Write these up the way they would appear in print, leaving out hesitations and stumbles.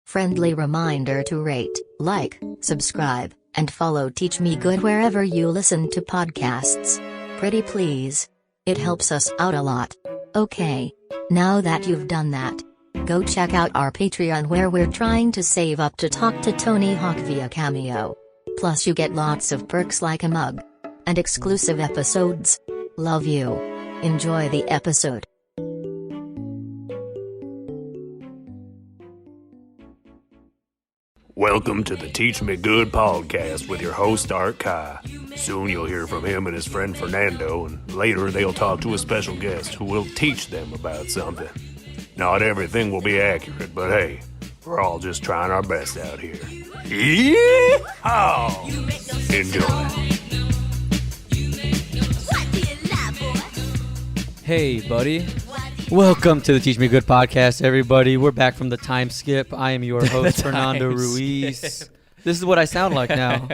Friendly reminder to rate, like, subscribe, and follow Teach Me Good wherever you listen to podcasts. Pretty please. It helps us out a lot. Okay. Now that you've done that, go check out our Patreon where we're trying to save up to talk to Tony Hawk via Cameo. Plus you get lots of perks like a mug and exclusive episodes. Love you. Enjoy the episode. Welcome to the Teach Me Good podcast with your host, Art Kai. Soon you'll hear from him and his friend Fernando, and later they'll talk to a special guest who will teach them about something. Not everything will be accurate, but hey, we're all just trying our best out here. Yeehaw! Enjoy. Hey, buddy. Welcome to the Teach Me Good podcast, everybody. We're back from the time skip. I am your host, Fernando Ruiz. This is what I sound like now.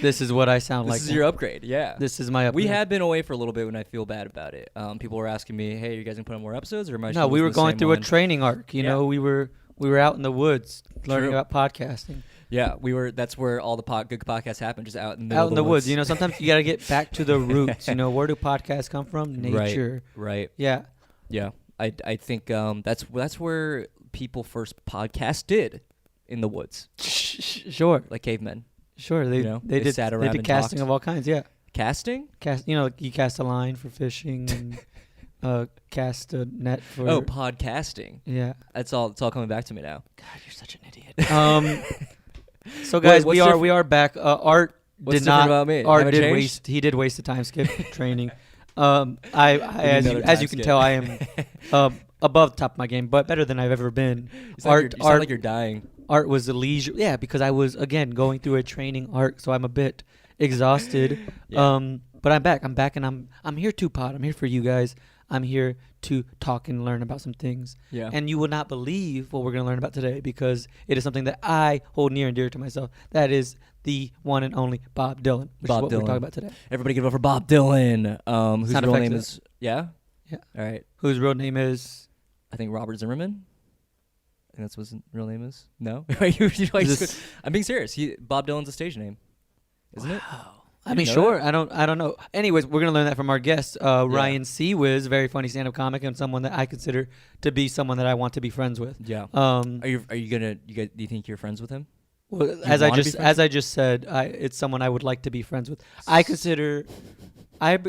This is what I sound like. This is your upgrade, yeah. This is my upgrade. We had been away for a little bit, and I feel bad about it. People were asking me, "Hey, are you guys gonna put on more episodes?" Or am I? No, we were going through a training arc. You know, we were out in the woods learning about podcasting. Yeah, we were. That's where all the good podcasts happen, just out in the woods. You know, sometimes you gotta get back to the roots. You know, where do podcasts come from? Nature. Right. Yeah. Yeah. I think that's where people first podcasted, in the woods. Sure. Like cavemen. Sure. They did sat around. They did casting of all kinds. Yeah. Casting? You know, you cast a line for fishing and cast a net for. Oh, podcasting. Yeah. It's all coming back to me now. God, you're such an idiot. So guys, we are back. Art what's did not. About me? Art did waste. He did waste the time skip training. As you can tell, I am above the top of my game, but better than I've ever been. You sound like you're dying. Art was a leisure. Yeah, because I was again going through a training arc, so I'm a bit exhausted. Yeah. But I'm back, and I'm here to pod. I'm here for you guys. I'm here to talk and learn about some things. Yeah. And you will not believe what we're going to learn about today, because it is something that I hold near and dear to myself. That is the one and only Bob Dylan, which is what we're talking about today. Everybody give it up for Bob Dylan, whose real name is... Yeah? Yeah. All right. Whose real name is... I think Robert Zimmerman. I think that's what his real name is. No? I'm being serious. Bob Dylan's a stage name, isn't it? I mean, sure. I don't know. Anyways, we're gonna learn that from our guest, Ryan Ciecwisz, very funny stand-up comic, and someone that I consider to be someone that I want to be friends with. Yeah. Are you gonna? Do you think you're friends with him? Well, as I just said, it's someone I would like to be friends with. I consider Ryan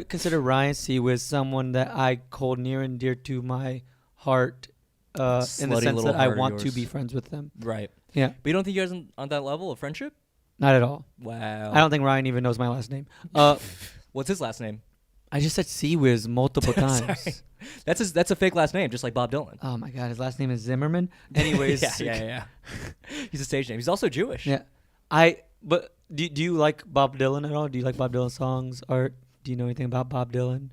Ciecwisz someone that I hold near and dear to my heart, in the sense that I want to be friends with them. Right. Yeah. But you don't think you guys on that level of friendship? Not at all. Wow. I don't think Ryan even knows my last name. What's his last name? I just said Ciecwisz multiple times. That's a fake last name, just like Bob Dylan. Oh my God, his last name is Zimmerman. Anyways, yeah. He's a stage name. He's also Jewish. Yeah. But do you like Bob Dylan at all? Do you like Bob Dylan songs? Art? Do you know anything about Bob Dylan?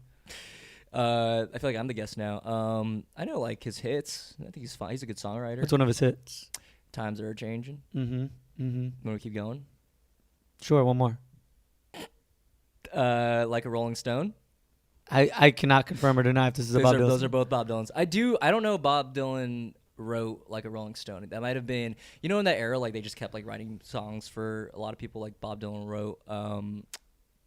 I feel like I'm the guest now. I know like his hits. I think he's fine. He's a good songwriter. What's one of his hits? Times Are Changing. Mm-hmm. Want to keep going? Sure, one more. Like a Rolling Stone. I cannot confirm or deny if this is about Dylan. Those are both Bob Dylan's. I don't know Bob Dylan wrote like a Rolling Stone. That might have been, in that era, like they just kept like writing songs for a lot of people. Like Bob Dylan wrote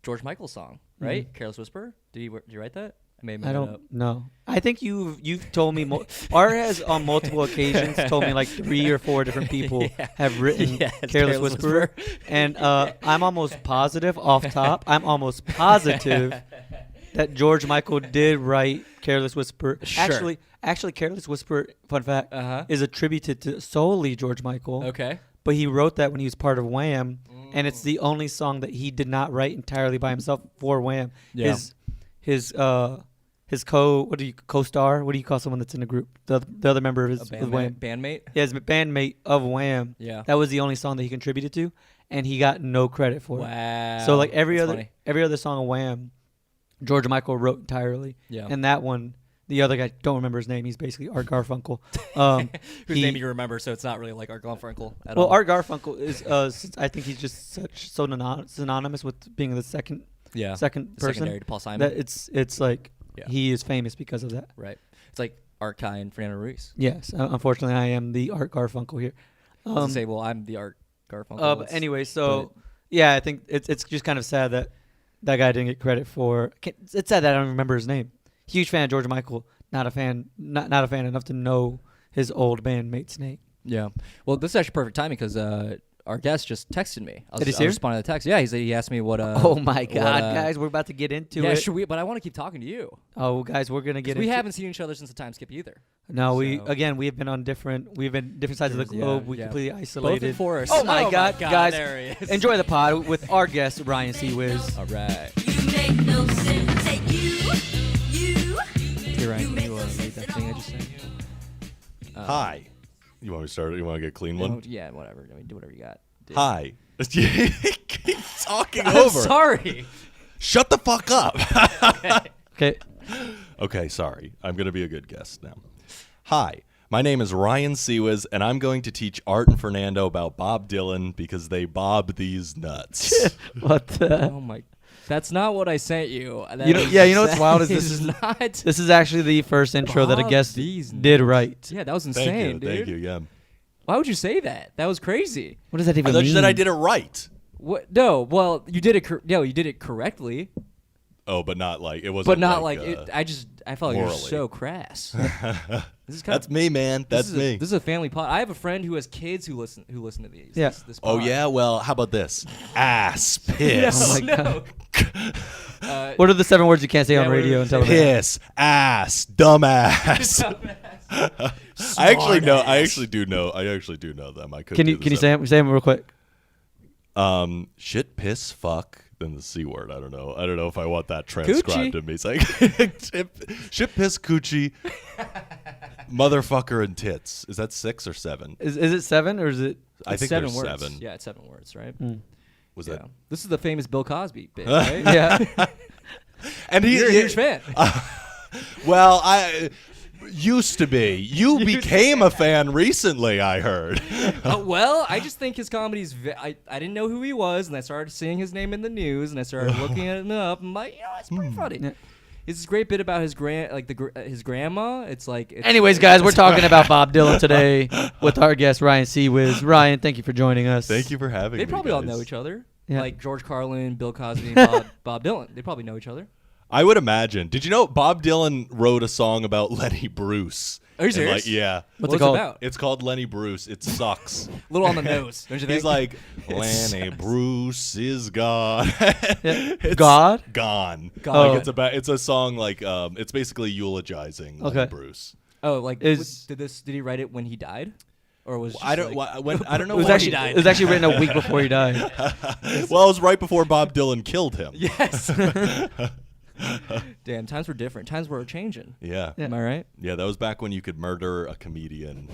George Michael's song, right? Mm-hmm. Careless Whisper. Did you write that? I don't know. I think you've told me Art has on multiple occasions told me like 3 or 4 different people have written Careless Whisperer, and I'm almost positive that George Michael did write Careless Whisper. Sure. Actually, Careless Whisper, fun fact, is attributed to solely George Michael. Okay. But he wrote that when he was part of Wham, and it's the only song that he did not write entirely by himself for Wham. Yeah. His co-star? What do you call someone that's in a group? The other member of his Wham. Bandmate? Yeah, his bandmate of Wham. Yeah. That was the only song that he contributed to, and he got no credit for it. Wow. So like every other song of Wham, George Michael wrote entirely. Yeah. And that one, the other guy, don't remember his name. He's basically Art Garfunkel. Whose name you remember, so it's not really like Art Garfunkel at all. Well, Art Garfunkel is, I think he's just so synonymous with being the second person. Secondary to Paul Simon. That it's like he is famous because of that. Right. It's like Art Kai and Fernando Ruiz. Yes. Unfortunately, I am the Art Garfunkel here. I was gonna say, well, I'm the Art Garfunkel. But anyway, so yeah, I think it's just kind of sad that that guy didn't get credit for. It's sad that I don't remember his name. Huge fan of George Michael. Not a fan. Not a fan enough to know his old bandmate's name. Yeah. Well, this is actually perfect timing because our guest just texted me. I was he responding to the text. Yeah, he asked me what. Oh my God, guys, we're about to get into it. Should we? But I want to keep talking to you. Oh, guys, we're gonna get. We haven't seen each other since the time skip either. No, we have been on different. We've been different sides of the globe. We completely isolated. Both in forest. Oh my God, guys! There he is. Enjoy the pod with our guest Ryan Ciecwisz. All right. You make no sense. Hey, you. Hey Ryan, can you read that thing I just sent you? Hi. You want me to start? You want to get a clean one? Yeah, whatever. I mean, do whatever you got. Hi. Keep talking I'm over. sorry. Shut the fuck up. Okay. Okay, sorry. I'm going to be a good guest now. Hi. My name is Ryan Ciecwisz, and I'm going to teach Art and Fernando about Bob Dylan because they bob these nuts. What the? Oh my. That's not what I sent you. You know what's wild is this is not. This is actually the first intro that a Bob guest these did right. Yeah, that was insane, dude. Thank you, yeah. Why would you say that? That was crazy. What does that even I thought mean? you said I did it right. What? No. Well, you did it. You did it correctly. Oh, but not like it wasn't. But not like it, I felt like you're morally. so crass. This is That's me, man. That's me. This is a family pod. I have a friend who has kids who listen to these. Yeah. This Oh pod. yeah. Well, how about this? Ass piss. Oh my God. No. What are the 7 words you can't say on what are radio the and television? Piss, ass, dumbass. I actually know. I actually do know them. I could. Can you say them real quick? Shit, piss, fuck, then the C word. I don't know if I want that transcribed Coochie. to me. It's like shit, piss, coochie, motherfucker, and tits. Is that 6 or 7? Is it 7 or is it? I think 7 there's words. 7. Yeah, it's 7 words, right? Was Yeah. that? This is the famous Bill Cosby bit, right? Yeah. And You're a huge fan. Well, I used to be. You became a fan recently, I heard. Well, I just think his comedy's. I didn't know who he was, and I started seeing his name in the news, and I started looking at him up. I'm like, it's pretty funny. Yeah. It's this great bit about his his grandma. It's like. Anyways, guys, we're talking about Bob Dylan today with our guest Ryan Ciecwisz. Ryan, thank you for joining us. Thank you for having me. They probably all guys. know each other. Yeah. Like George Carlin, Bill Cosby, and Bob Dylan. They probably know each other. I would imagine. Did you know Bob Dylan wrote a song about Lenny Bruce? Are you And, serious? Like, yeah. What's it it called? about? It's called Lenny Bruce. It sucks. A little on the nose, don't you think? He's like, Lenny Bruce is gone. It's God? Gone. Gone. Like it's a song like it's basically eulogizing Lenny Bruce. Bruce. Oh, like Is- did he write it when he died, or was it I just don't. like, I don't know. It was when actually he it died. was actually written a week before he died. Well, it was right before Bob Dylan killed him. Yes. Damn, times were different. Times were changing. Yeah. Yeah. Am I right? Yeah, that was back when you could murder a comedian.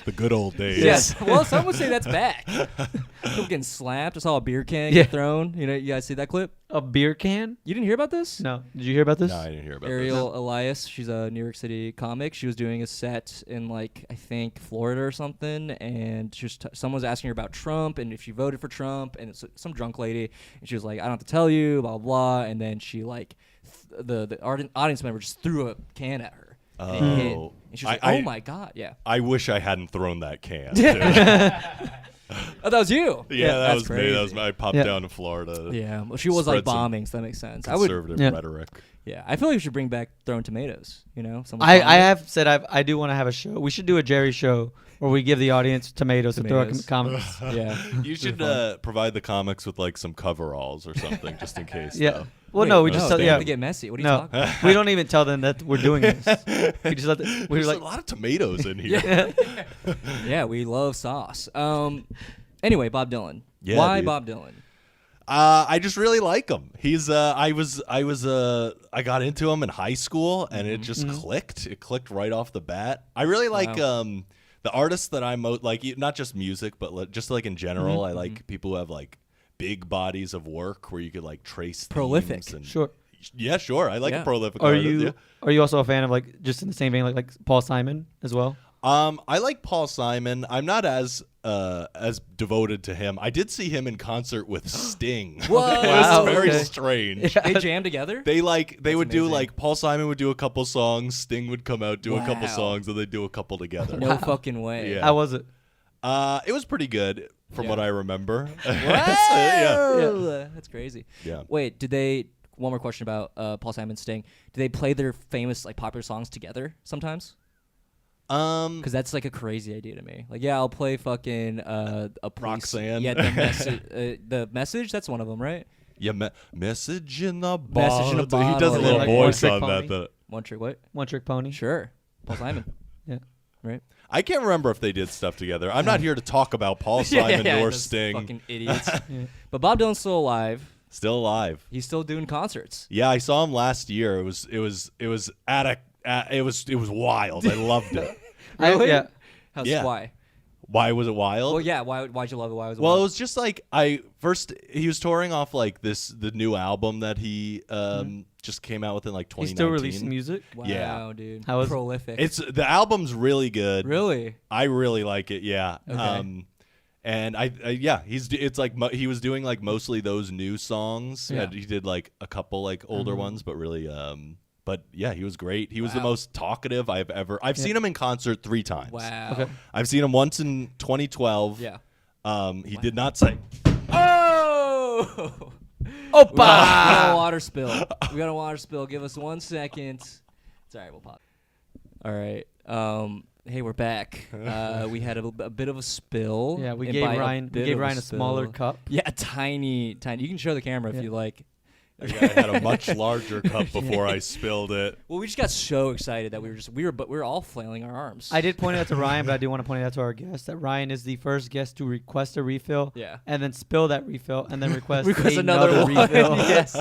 The good old days. Yes. Well, some would say that's back. People getting slapped. I saw a beer can Yeah. get thrown. You guys see that clip? A beer can? You didn't hear about this? No. Did you hear about this? No, I didn't hear about Ariel Elias, she's a New York City comic. She was doing a set in I think Florida or something, and she was someone was asking her about Trump and if she voted for Trump, and it's some drunk lady, and she was like, "I don't have to tell you," blah blah, blah. And then she the audience member just threw a can at her. And it hit. Oh. And she was like, I- "Oh my god, yeah." I wish I hadn't thrown that can. too. Oh, that was you. Yeah, that that's was crazy. me. That was I popped Yeah. down to Florida. Yeah, well, she was like Spread some bombing, so that makes sense. I would. Conservative Yeah. rhetoric. Yeah, I feel like we should bring back throwing tomatoes. Someone I bombing. have said I do want to have a show. We should do a Jerry show where we give the audience tomatoes. to throw Tomatoes. at comments. Yeah. You should provide the comics with some coveralls or something, just in case. Yeah. though. Well, Wait, no, we just tell, they yeah. have to get messy. What are you No, talking about? we don't even tell them that we're doing this. We just let we're There's like, a lot of tomatoes in here. Yeah, we love sauce. Anyway, Bob Dylan. Yeah, Why dude. Bob Dylan? I just really like him. He's I got into him in high school and it just clicked. It clicked right off the bat. I really like Wow. the artists that I'm like, not just music, but just like in general. I like people who have like big bodies of work where you could like trace Prolific. themes and sure. Yeah, sure. I like Yeah. a prolific Are artist. you yeah. are you also a fan of like just in the same vein like Paul Simon as well? I like Paul Simon. I'm not as devoted to him. I did see him in concert with Sting. Whoa. It was Wow, very okay. strange. They jam together? They would do amazing. like Paul Simon would do a couple songs, Sting would come out, do a couple Wow. songs, and they'd do a couple together. No fucking way. Yeah. How was it? It was pretty good from what I remember. Yeah. That's crazy. Yeah. Wait, one more question about Paul Simon Sting. Do they play their famous, like, popular songs together sometimes? Because that's, like, a crazy idea to me. Like, yeah, I'll play fucking a police. Roxanne. Yeah, the message, that's one of them, right? Yeah, message in the bottle. Message in a bottle. He does a little Like voice One on Trick that. Pony. One trick, what? One Trick Pony. Sure. Paul Simon. Yeah. Right? I can't remember if they did stuff together. I'm not here to talk about Paul Simon nor those Sting. Fucking idiots. But Bob Dylan's still alive. Still alive. He's still doing concerts. Yeah, I saw him last year. It was wild. I loved it. Really? Yeah. Yeah. Why? Why was it wild? Well, yeah. Why'd you love it? Why was it Well, it wild? was just like he was touring off like the new album that he just came out with in like 2019. He's still releasing music. Wow, yeah. dude. How is it? Prolific. The album's really good. really? I really like it. Yeah. Okay. And he was doing like mostly those new songs. Yeah. He did like a couple like older ones, but really but yeah, he was great. He was the most talkative I've seen him in concert 3 times. Wow. Okay. I've seen him once in 2012. Yeah. He did not say Oh! Opa! We got a water spill. Give us 1 second. It's all right. We'll pop. All right. Hey, we're back. We had a bit of a spill. Yeah, we and gave by Ryan bit of a smaller spill- cup. Yeah, a tiny. You can show the camera if Yeah. you like. I had a much larger cup before I spilled it. Well, we just got so excited that we were all flailing our arms. I did point it out to Ryan, but I do want to point it out to our guest that Ryan is the first guest to request a refill. Yeah. And then spill that refill, and then request another another one. refill. Yes.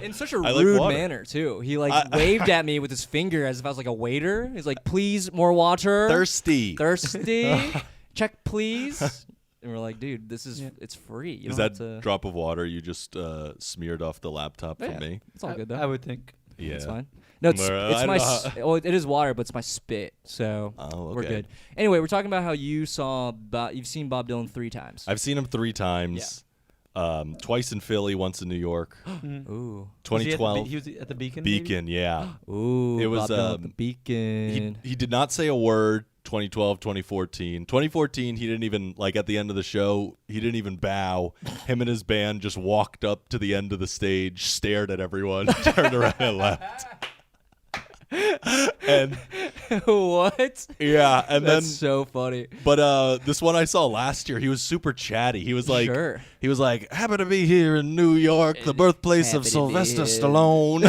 In such a I like rude water. manner too. He like waved at me with his finger as if I was like a waiter. He's like, "Please, more water." Thirsty. Check, please. And we're like, dude, this is it's free. You Is don't that have to. drop of water you just smeared off the laptop Yeah, for me? It's all good though. I would think. Yeah. It's fine. No, it's Well, I my. don't know. Well, it is water, but it's my spit. So Oh, we're okay. good. Anyway, we're talking about how you've seen Bob Dylan 3 times. I've seen him 3 times. Twice in Philly, once in New York. Ooh. Was he at the 2012. he was at the Beacon. maybe? Beacon, yeah. Ooh. It was, Bob Dylan at the Beacon. He did not say a word 2012, 2014. 2014, he didn't even, like, at the end of the show, he didn't even bow. Him and his band just walked up to the end of the stage, stared at everyone, turned around and left. And What? yeah, and That's then so funny. but this one I saw last year, he was super chatty. He was like Sure. happy to be here in New York, the birthplace of Happy to Sylvester be- Stallone.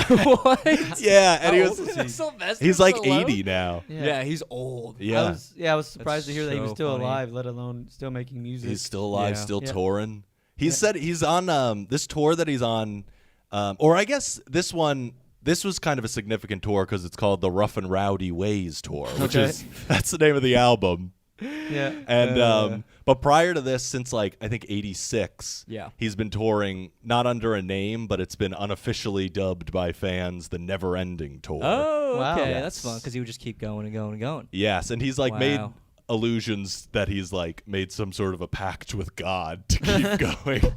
What? Yeah, and How old is he? Sylvester he's like Stallone? 80 now. Yeah, he's old. Yeah. I was surprised to hear that he was so still funny. alive, let alone still making music. He's still alive, Yeah. still Yeah. touring. He said he's on this tour that he's on, or I guess this one. This was kind of a significant tour because it's called the Rough and Rowdy Ways tour, which Okay. is that's the name of the album. Yeah. And but prior to this, since like I think '86, Yeah. he's been touring not under a name, but it's been unofficially dubbed by fans the Never Ending Tour. Oh, Wow. okay. Yes. That's fun because he would just keep going and going and going. Yes, and he's like made Wow. allusions that he's like made some sort of a pact with God to keep going.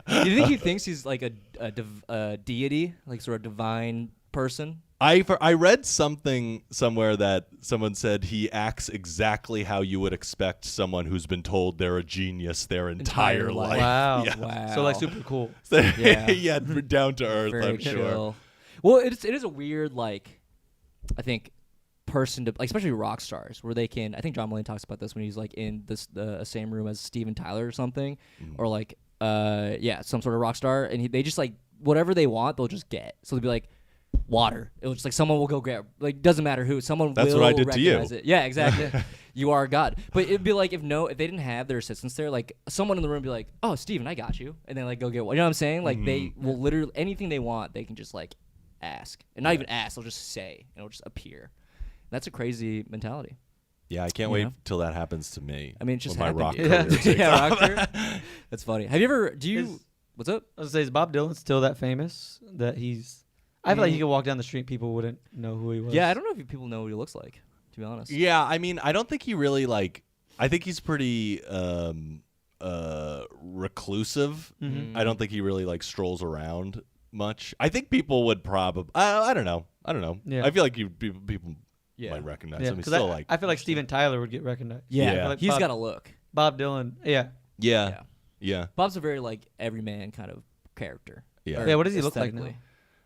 Do you think he thinks he's like a deity, like sort of divine person? I read something somewhere that someone said he acts exactly how you would expect someone who's been told they're a genius their entire life. Wow. Yeah. Wow. So like super cool. Yeah. yeah, down to earth, Very I'm sure. chill. Well, it is a weird, like, I think, person to, like, especially rock stars, where they can. I think John Mulaney talks about this when he's like in the same room as Steven Tyler or something, or like some sort of rock star, and they just like whatever they want, they'll just get. So they'll be like water. It'll just like someone will go grab. Like doesn't matter who. Someone That's will what I did to you. recognize it. Yeah, exactly. You are God. But it'd be like if they didn't have their assistants there, like someone in the room would be like, "Oh, Steven, I got you," and then like go get one. You know what I'm saying? Like they will literally anything they want, they can just like ask, and not even ask. They'll just say, and it'll just appear. That's a crazy mentality. Yeah, I can't You wait know? till that happens to me. I mean, it just when my happened. rock career takes Yeah, off. rock career. That's funny. Have you ever? Do you? Is- What's up? I was gonna say, is Bob Dylan still that famous that he's? I feel like he could walk down the street, people wouldn't know who he was. Yeah, I don't know if people know what he looks like. To be honest. Yeah, I mean, I don't think he really like. I think he's pretty reclusive. Mm-hmm. I don't think he really like strolls around much. I think people would probably. I don't know. Yeah. I feel like people might recognize Yeah, him. He's because still like I feel like Steven Tyler would get recognized. Yeah, Yeah. Like he's Bob- got a look. Bob Dylan. Yeah. yeah. Bob's a very like everyman kind of character. Yeah. Or Yeah, what does he look like now?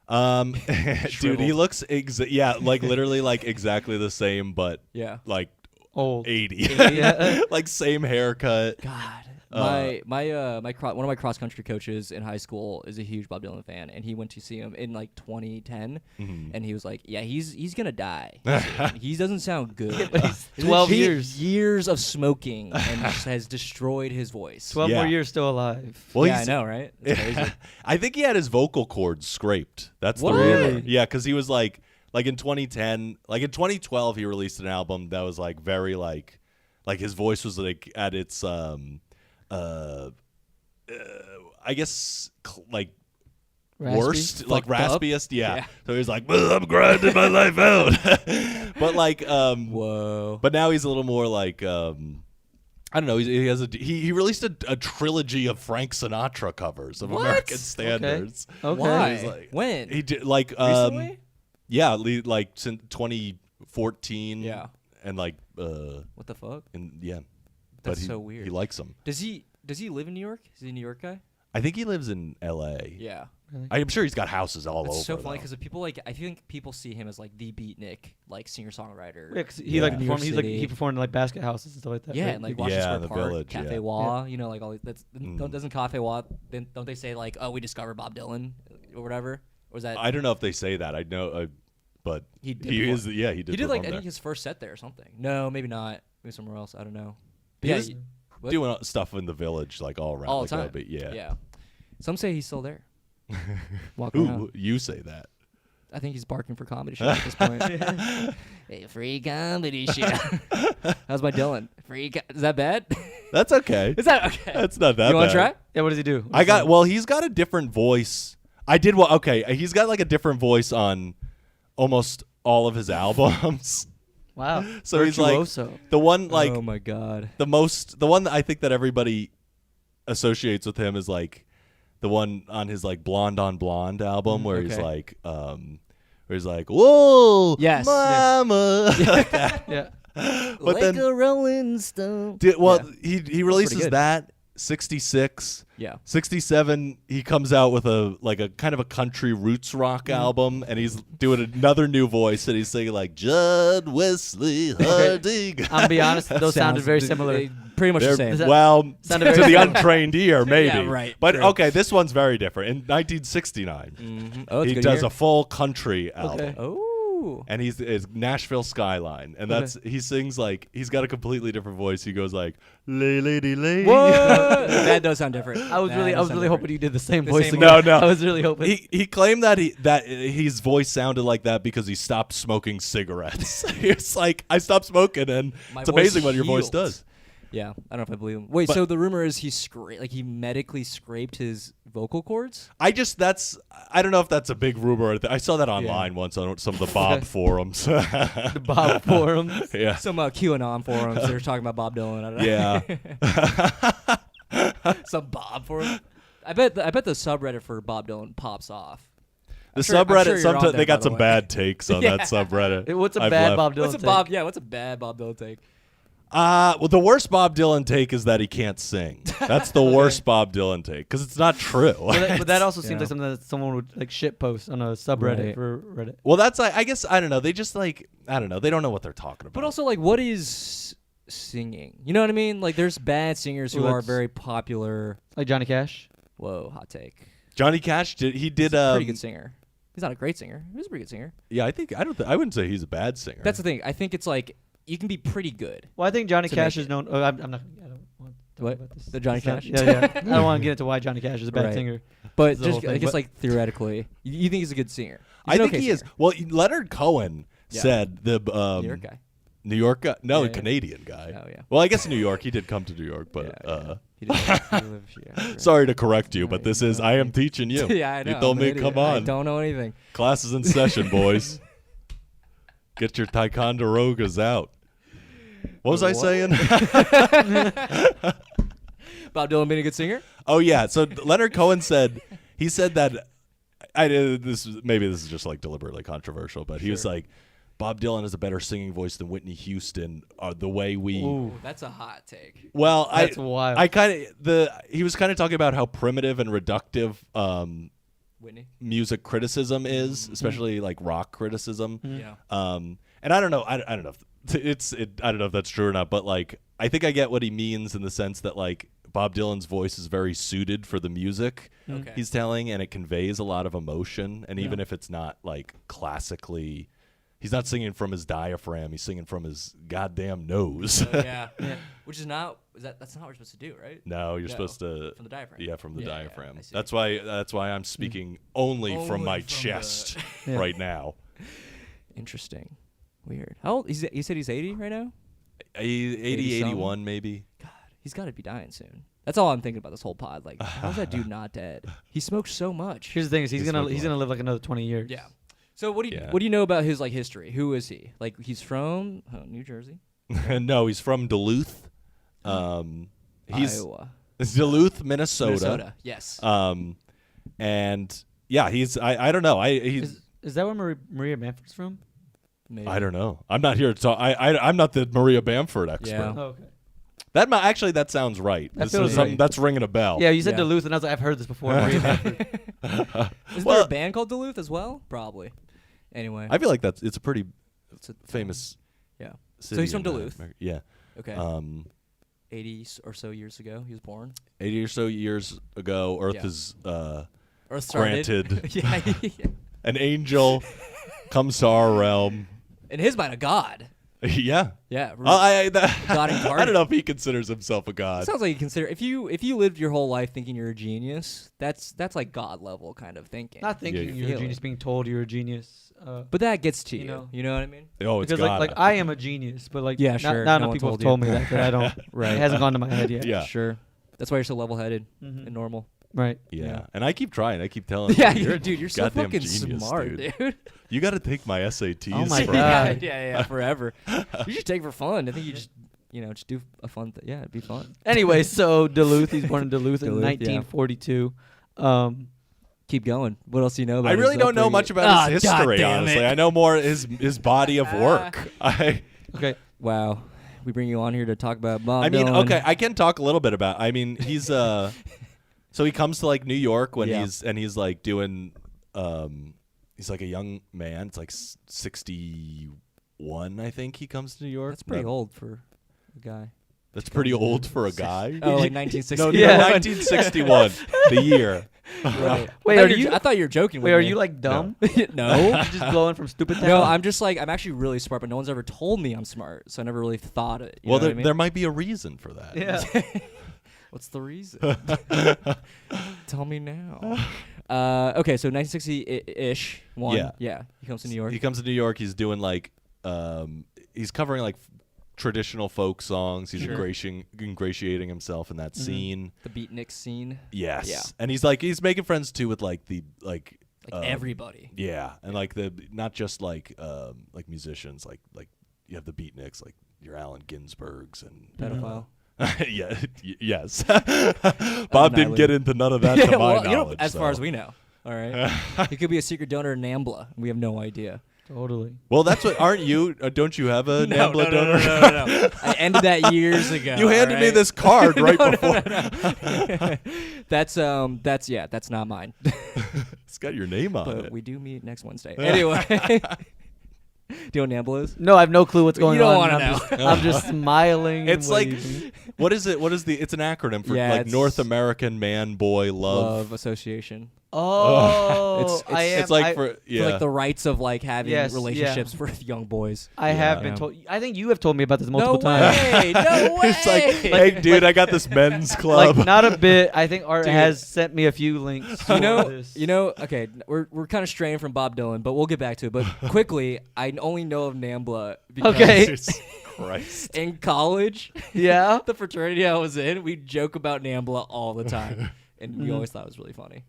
aesthetically. Dude, he looks like literally like exactly the same, but Yeah. like Old. 80. Yeah. Like same haircut. God. One of my cross country coaches in high school is a huge Bob Dylan fan, and he went to see him in like 2010, and he was like, "Yeah, he's gonna die. soon. He doesn't sound good. 12 He- years. years of smoking, and just has destroyed his voice. 12 Yeah. more years still alive. Well, yeah, I he's- know, right? It's crazy. I think he had his vocal cords scraped. That's What? the rumor. Really? Yeah, because he was like in 2010, like in 2012, he released an album that was like very like his voice was like at its I guess like Raspy? worst, like Fucked up? raspiest. Yeah. Yeah. So he's like, "Well, I'm grinding my life out," but like, Whoa. but now he's a little more like. I don't know. He released a trilogy of Frank Sinatra covers of What? American standards. Okay. Why? He's like- When? He did like Recently? yeah, like since 2014. Yeah. and like What the fuck? and yeah, That's but so weird. He likes them. Does he live in New York? Is he a New York guy? I think he lives in L.A. Yeah. I'm sure he's got houses all It's over. so funny though. because people I think people see him as like the beatnik, like singer songwriter. Yeah, 'cause he Yeah. like New York performed. He's like City. he performed in like basket houses and stuff like that. Yeah, right? and like He- Washington Yeah, Square in the Park, Village, Cafe yeah. Wa, you know, like all that's doesn't Cafe Wa? Then don't they say like, oh, we discovered Bob Dylan or whatever? Or was that I don't know if they say that. I know, but He did he perform. is. Yeah, he did. he did like I perform think his first set there or something? No, maybe not. Maybe somewhere else. I don't know. He yeah, was what? doing stuff in the Village like all around all like the time. that, but yeah. Yeah. Some say he's still there. Walking around. Ooh, you say that. I think he's barking for comedy shows at this point. Hey, free comedy show. How's my Dylan? Is that bad? That's okay. Is that okay? That's not that You want bad. to try? Yeah, what does he do? He's got a different voice. He's got like a different voice on almost all of his albums. Wow. So he's like Virtuoso. the one like oh my god. the one that I think that everybody associates with him is like the one on his like Blonde on Blonde album where he's okay. like, whoa, Yes. mama. Like that. Yeah. But like then a Rolling Stone. he releases good. that 66. Yeah. 67, he comes out with a kind of a country roots rock album, and he's doing another new voice, and he's singing like Judd Wesley Harding. I'm gonna be honest. Those sounded very similar. Pretty much the They're- same. well, Sounded to very the similar. untrained ear, maybe. Yeah, right, But true. okay, this one's very different. In 1969, Oh, it's he good does year. a full country album. Okay. Oh. And he's Nashville Skyline, and he sings like he's got a completely different voice. He goes like lay lady lay. That does sound different. I was really hoping you did the same The voice. same again. No. I was really hoping. He claimed that his voice sounded like that because he stopped smoking cigarettes. It's like I stopped smoking, and My it's voice amazing what your voice healed. does. Yeah, I don't know if I believe him. Wait, But- so the rumor is he medically scraped his vocal cords? I don't know if that's a big rumor. I saw that online once on some of the Bob forums. The Bob forums. Yeah. Some QAnon forums. They're talking about Bob Dylan. I don't know. Yeah. Some Bob forum. I bet the subreddit for Bob Dylan pops off. The sure- I'm subreddit, sure you're on sometimes there, they by got the some way. bad takes on that subreddit. What's a I've bad left. Bob Dylan? What's a take? Bob? Yeah, what's a bad Bob Dylan take? Well, the worst Bob Dylan take is that he can't sing. That's the worst Bob Dylan take because it's not true. But that also seems Yeah. like something that someone would like shit post on a subreddit Right. for Reddit. Well, that's I guess I don't know. They just I don't know. They don't know what they're talking about. But also, like, what is singing? You know what I mean? Like, there's bad singers who Well, are that's- very popular. Like Johnny Cash. Whoa, hot take. Johnny Cash did He's a pretty good singer. He's not a great singer. He's a pretty good singer. Yeah, I wouldn't say he's a bad singer. That's the thing. I think it's like you can be pretty good. Well, I think Johnny To Cash make is known. Oh, I'm not. I don't want to What? talk about this. The Johnny It's not- Cash? Yeah. I don't want to get into why Johnny Cash is a bad Right. singer. But the whole just, I thing. guess, But- like, theoretically, you think he's a good singer. He's I an think okay he is. singer. Well, Leonard Cohen Yeah. said the New York guy. New York guy? No, Yeah, a yeah. Canadian guy. Oh, yeah. Well, I guess New York. He did come to New York, but Yeah. He lives here. sorry to correct you, but Right, this no, is I am teaching you. Yeah, I know. You told I'm an me, idiot. come I on. don't know anything. Class is in session, boys. Get your Ticonderogas out. What was I saying? Bob Dylan being a good singer? Oh yeah. So Leonard Cohen said that this is just like deliberately controversial, but he was like Bob Dylan has a better singing voice than Whitney Houston. The way we, Ooh, that's a hot take. well, That's wild. I kind of he was kind of talking about how primitive and reductive Whitney. music criticism is, especially like rock criticism. Yeah. And I don't know, I don't know if I don't know if that's true or not, but like I think I get what he means in the sense that like Bob Dylan's voice is very suited for the music Okay. he's telling, and it conveys a lot of emotion. And even if it's not like classically, he's not singing from his diaphragm; he's singing from his goddamn nose. Yeah. Which is not that's not what we're supposed to do, right? No, you're No, supposed to from the diaphragm. Yeah, from the Yeah, diaphragm. I see. That's why I'm speaking only from Only my from chest Yeah. right now. Interesting. Weird. How old? You said he's 80 right now? 80, 80 something? 81 maybe. God, he's got to be dying soon. That's all I'm thinking about this whole pod. Like, how's that dude not dead? He smoked so much. Here's the thing: is he's He's gonna smoking live like another 20 years. Yeah. So what do you Yeah. what do you know about his like history? Who is he? Like he's from New Jersey, No, he's from Duluth. He's Iowa, it's Duluth, Minnesota. Minnesota. Yes. And yeah, he's I don't know. He's Is that where Maria Bamford's from? Maybe. I don't know. I'm not here to talk. I'm not the Maria Bamford expert. Yeah. Oh, okay. Actually that sounds right. That This feels is right. that's ringing a bell. Yeah, you said Yeah. Duluth, and I was like, I've heard this before. Maria Bamford. Isn't Well- there a band called Duluth as well? Probably. Anyway. I feel like it's a pretty It's a famous Yeah. city. So he's from in, Duluth. America. Yeah. Okay. 80 or so years ago, he was born. 80 or so years ago, Earth Yeah. is Or started. granted. yeah. An angel comes to our realm. In his mind, a god. Yeah. Yeah. I God incarnate. don't know if he considers himself a god. Sounds like you consider if you lived your whole life thinking you're a genius, that's like god level kind of thinking. Not thinking Yeah, you're a feeling. genius, being told you're a genius. But that gets to you. know. You know what I mean? Oh, it's Because God. like I am a genius, but like Yeah, not, sure. not No enough one people have told told you. me that I don't. Right. It hasn't gone to my head yet. Yeah. Sure. That's why you're so level-headed Mhm. and normal. Right. yeah. Yeah. And I keep trying. I keep telling Yeah, you, dude, you're so goddamn fucking genius, smart, dude. You got to take my SATs. Oh my for God. yeah, forever. You should take it for fun. I think you just do a fun thing. Yeah, it'd be fun. Anyway, so Duluth. He's born in Duluth in Duluth, yeah. 1942. Keep going. What else do you know about I really his don't know upbringing? much about his God history, damn honestly. it. I know more his body of work. Okay. Wow. We bring you on here to talk about Bob I mean, Dylan. okay, I can talk a little bit about. I mean, he's so he comes to like New York when Yeah. he's like doing he's like a young man. It's like 61, I think he comes to New York. That's pretty No, old for a guy. That's pretty old for a guy. Oh, like 1960. No, Yeah. 1961, the year. Right. Wait, I thought you were joking. Wait, with are me. you like dumb? No. Just blowing from stupid town? No, I'm just like I'm actually really smart, but no one's ever told me I'm smart, so I never really thought it. You Well, know what I mean? there might be a reason for that. Yeah. What's the reason? Tell me now. Okay, so 1960-ish. Yeah. He comes to New York. He comes to New York. He's doing like he's covering like traditional folk songs. He's Sure. ingratiating himself in that scene. The beatnik scene. Yes. Yeah. And he's making friends too with like Like everybody. Yeah, and like the not just like musicians, like you have the beatniks, like your Allen Ginsbergs and Pedophile. yeah, yes. Bob didn't get into none of that to my well, knowledge. as far so. as we know. All right. He could be a secret donor in NAMBLA. We have no idea. Totally. Well, that's what. Aren't you? Don't you have a NAMBLA donor? No. I ended that years ago. You handed me this card right before. That's not mine. It's got your name on But it. we do meet next Wednesday. Anyway. Do you know what NAMBLA is? No, I have no clue what's going You don't on. wanna I'm know. just- I'm just smiling. It's and like, waving. what is it? What is the? It's an acronym for Yeah, like it's- North American Man Boy Love. Love Association. Oh, It's- It's like for yeah. For like the rights of like having Yes, relationships for young boys. I have Yeah. been told. I think you have told me about this No multiple times. way! No way! It's like, hey, dude, I got this men's club. Like not a bit. I think Art Dude. has sent me a few links. You for know, this. okay, we're kind of straying from Bob Dylan, but we'll get back to it. But quickly, I only know of NAMBLA because Okay. Jesus Christ. in college, Yeah. the fraternity I was in, we joke about NAMBLA all the time, and we always thought it was really funny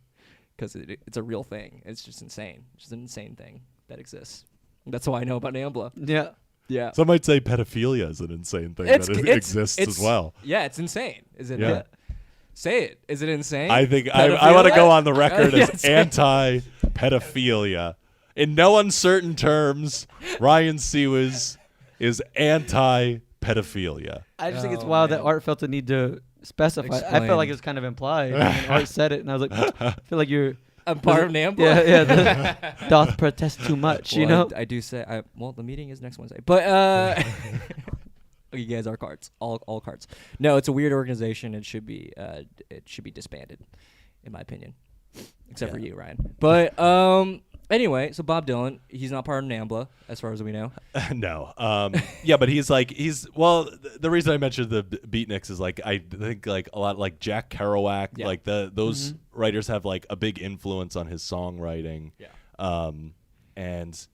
because it's a real thing. It's just insane. It's just an insane thing that exists. That's why I know about NAMBLA. Yeah. Yeah. Some might say pedophilia is an insane thing It's- that it's- exists it's- as well. Yeah, it's insane. Is it? Yeah. Not? Say it. Is it insane? I think I want to Pedophilia? go on the record Yeah, as it's- anti-pedophilia. In no uncertain terms, Ryan Ciecwisz is anti-pedophilia. I just think it's wild that Art felt the need to specify. I Explain. felt like it was kind of implied. And Art said it, and I was like, I feel like you're. I'm part of NAMBLA. Yeah. Doth protest too much, you know? I do say. The meeting is next Wednesday, but you guys are cards, all cards. No, it's a weird organization. It should be disbanded, in my opinion, except for you, Ryan. But anyway, so Bob Dylan, he's not part of NAMBLA as far as we know. No. Yeah, but the reason I mentioned the Beatniks is like I think like a lot like Jack Kerouac, like those writers have like a big influence on his songwriting. Yeah. And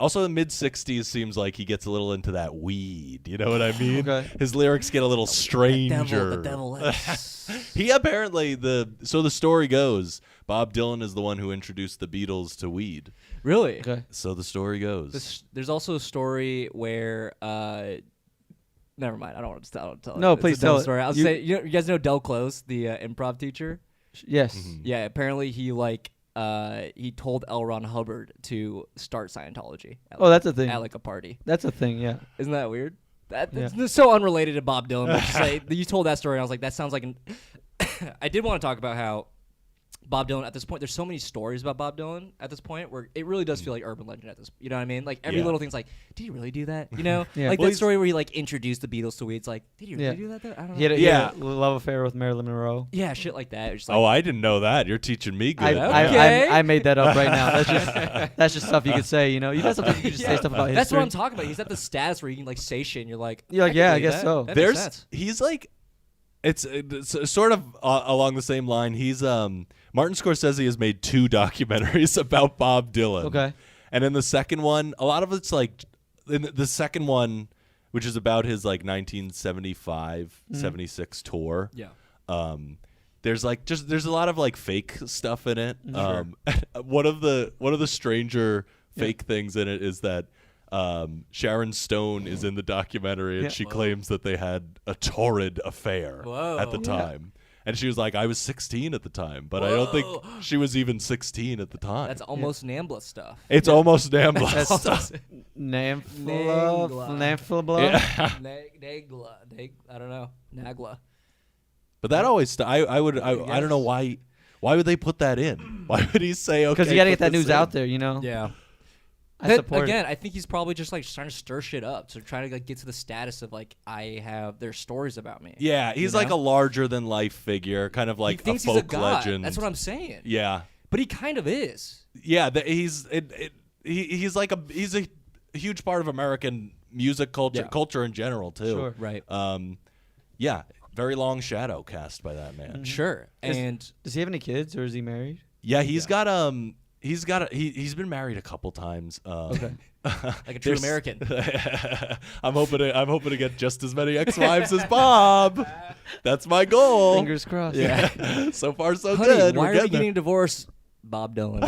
also the mid 60s seems like he gets a little into that weed, you know what I mean? Okay. His lyrics get a little stranger. The devil is. He apparently the story goes Bob Dylan is the one who introduced the Beatles to weed. Really? Okay. So the story goes. There's also a story where never mind. I don't want to tell it. No, It's please a dumb tell it. story. I'll say you guys know Del Close, the improv teacher. Yes. Yeah, apparently he he told L. Ron Hubbard to start Scientology. That's a thing. At like a party. That's a thing, yeah. Isn't that weird? That's so unrelated to Bob Dylan. But just say, you told that story, and I was like, that sounds like an. I did want to talk about how Bob Dylan at this point. There's so many stories about Bob Dylan at this point where it really does feel like urban legend at this. You know what I mean? Like every little thing's like, did he really do that? You know, Yeah. like Well, that story where he like introduced the Beatles to weed. It's like, did he really do that? Though? I don't know. He had a love affair with Marilyn Monroe. Yeah, shit like that. It was just like, Oh, I didn't know that. You're teaching me good. I made that up right now. That's just stuff you could say, you know. You know, sometimes you can just say stuff about history. that's what I'm talking about. He's at the status where you can like say shit, and you're like, You're like, can yeah, I believe guess that. so. That makes sense. He's like, it's sort of along the same line. He's Martin Scorsese has made 2 documentaries about Bob Dylan. Okay. And in the second one, a lot of it's like in the second one, which is about his like 1975, 76 tour. Yeah. There's like there's a lot of like fake stuff in it. One of the stranger fake things in it is that Sharon Stone is in the documentary and she claims that they had a torrid affair at the time. And she was like, I was 16 at the time, but I don't think she was even 16 at the time. That's almost NAMBLA stuff. It's almost NAMBLA. Namfla. I don't know. Nagla. But that always I don't know why would they put that in? Why would he say okay? Because you got to put get that this news in? out there, you know. Yeah. I support again, it. I think he's probably just like trying to stir shit up. So trying to like get to the status of like there's stories about me. Yeah, he's like a larger than life figure, kind of like he thinks a folk he's a god. legend. That's what I'm saying. Yeah. But he kind of is. Yeah, he's a huge part of American music culture in general too. Sure. Right. Yeah, very long shadow cast by that man. Sure. And Does he have any kids, or is he married? Yeah, he's been married a couple times. Okay. like a true American. I'm hoping to get just as many ex-wives as Bob. That's my goal. Fingers crossed. Yeah. So far, so Honey, good. why We're are we getting getting a divorce? Bob Dylan.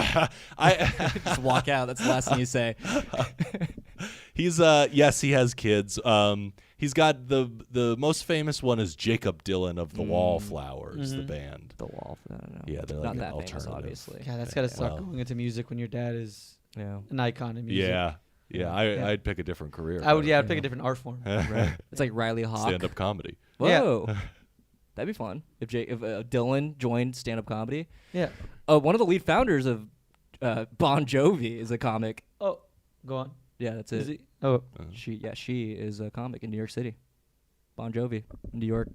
Just walk out. That's the last thing you say. He's yes, he has kids. He's got the most famous one is Jacob Dylan of the Wallflowers, the band. The Wall. I don't know. Yeah, they're not like that alternative. famous, obviously. God, that's got to suck Well. going into music when your dad is Yeah. an icon in music. Yeah. I'd pick a different career. I would. Yeah, I'd pick a different art form. It's like Riley Hawk. Stand-up comedy. Whoa. That'd be fun if Dylan joined stand-up comedy. Yeah. One of the lead founders of Bon Jovi is a comic. Oh, go on. Yeah, that's Is it. he? Oh, She is a comic in New York City. Bon Jovi in New York,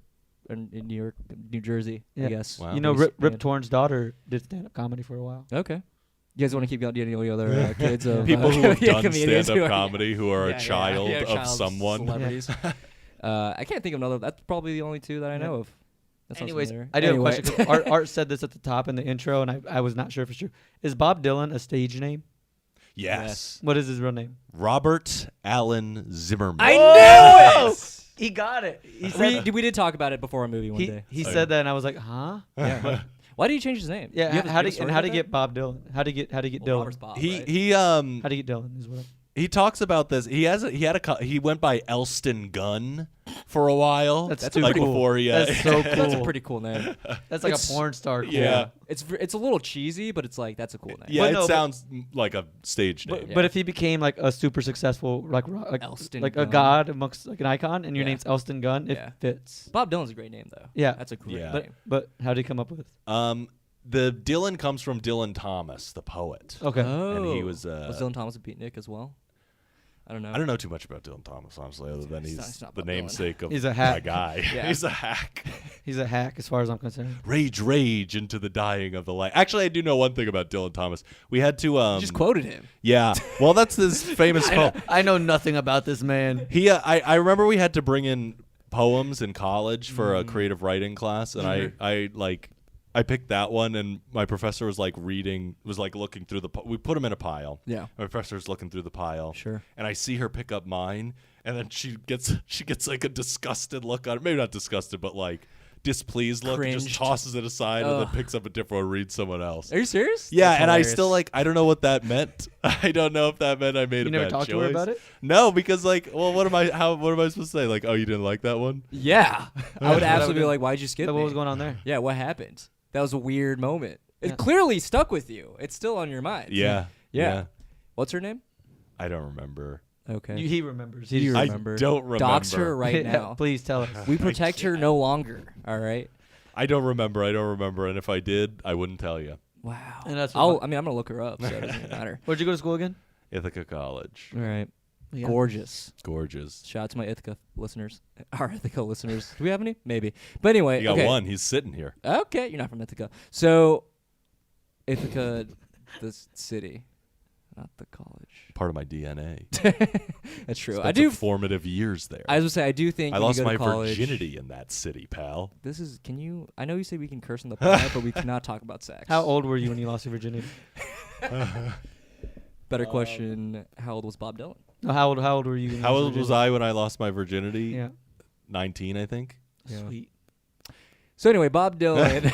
New Jersey. Yeah. I guess. Wow. you know, He's- Rip Torn's daughter did stand-up comedy for a while. Okay. You guys want to keep going? Do you know any other kids of People who have done comedians stand-up who are- comedy who are Yeah, a child yeah, of child someone. Celebrities. I can't think of another. That's probably the only 2 that I know of. That sounds Anyways, familiar. I do have a Anyway. question. 'Cause Art said this at the top in the intro, and I was not sure if it's true. Is Bob Dylan a stage name? Yes. What is his real name? Robert Allen Zimmerman. I knew it. He got it. He said We did talk about it before a movie one day. he said that, and I was like, huh? Yeah. Why did he change his name? Yeah. You have a- How you have a to story how to about get Bob Dylan? How to get that? Dylan? Robert's Bob, He right? he How to get Dylan is what. He talks about this. He went by Elston Gunn for a while. That's like pretty cool. before he. That's so cool. That's a pretty cool name. That's like It's- a porn star. Cool. Yeah. It's a little cheesy, but it's like that's a cool name. Yeah, But it no, but- sounds like a stage name. But if he became like a super successful like Elston like a Gunn. god amongst like an icon, and your Yeah. name's Elston Gunn, it Yeah. fits. Bob Dylan's a great name though. Yeah. That's a great Yeah. name. But how did he come up with? The Dylan comes from Dylan Thomas, the poet. Okay. And he was Dylan Thomas a beatnik as well? I don't know. I don't know too much about Dylan Thomas, honestly, other than He's he's not the Bob Dylan. namesake of He's a hack. my guy. Yeah. He's a hack. He's a hack as far as I'm concerned. Rage, rage into the dying of the light. Actually, I do know one thing about Dylan Thomas. We had to You just quoted him. Yeah. Well, that's this famous poem. I know nothing about this man. He I remember we had to bring in poems in college for a creative writing class, and I picked that one, and my professor was looking through we put them in a pile. Yeah. My professor was looking through the pile. Sure. And I see her pick up mine, and then she gets like a disgusted look on it. Maybe not disgusted, but like displeased look. And just Cringed. tosses it aside and then Ugh. picks up a different one, reads someone else. Are you serious? Yeah, That's and hilarious. I still I don't know what that meant. I don't know if that meant I made You a never bad talked to her choice. about it? No, because what am I supposed to say? Like, oh, you didn't like that one? Yeah. I would absolutely be like, why'd you skip So me? what was going on there? Yeah, what happened? That was a weird moment. It Yeah. clearly stuck with you. It's still on your mind. Yeah. Yeah. What's her name? I don't remember. Okay. He remembers. You He's- I remember. don't remember. Dox her right Yeah, now. please tell us. We protect her no longer. All right. I don't remember. And if I did, I wouldn't tell you. Wow. And that's I'm what- gonna look her up, so it doesn't even matter. Where'd you go to school again? Ithaca College. All right. Yeah. Gorgeous. Gorgeous. Shout out to my Ithaca listeners. Our Ithaca listeners. Do we have any? Maybe. But anyway. You got okay. one. He's sitting here. Okay, you're not from Ithaca. So, Ithaca, the city, not the college. Part of my DNA. That's true. Spent I do. some formative years there. I was gonna say I do think I when lost you go my to college, virginity in that city, pal. This is. Can you? I know you say we can curse on the pod, but we cannot talk about sex. How old were you when you lost your virginity? Better question. How old was Bob Dylan? No, how old were you? When you How lost your old was virginity? I when I lost my virginity? Yeah. 19, I think. Yeah. Sweet. So anyway, Bob Dylan.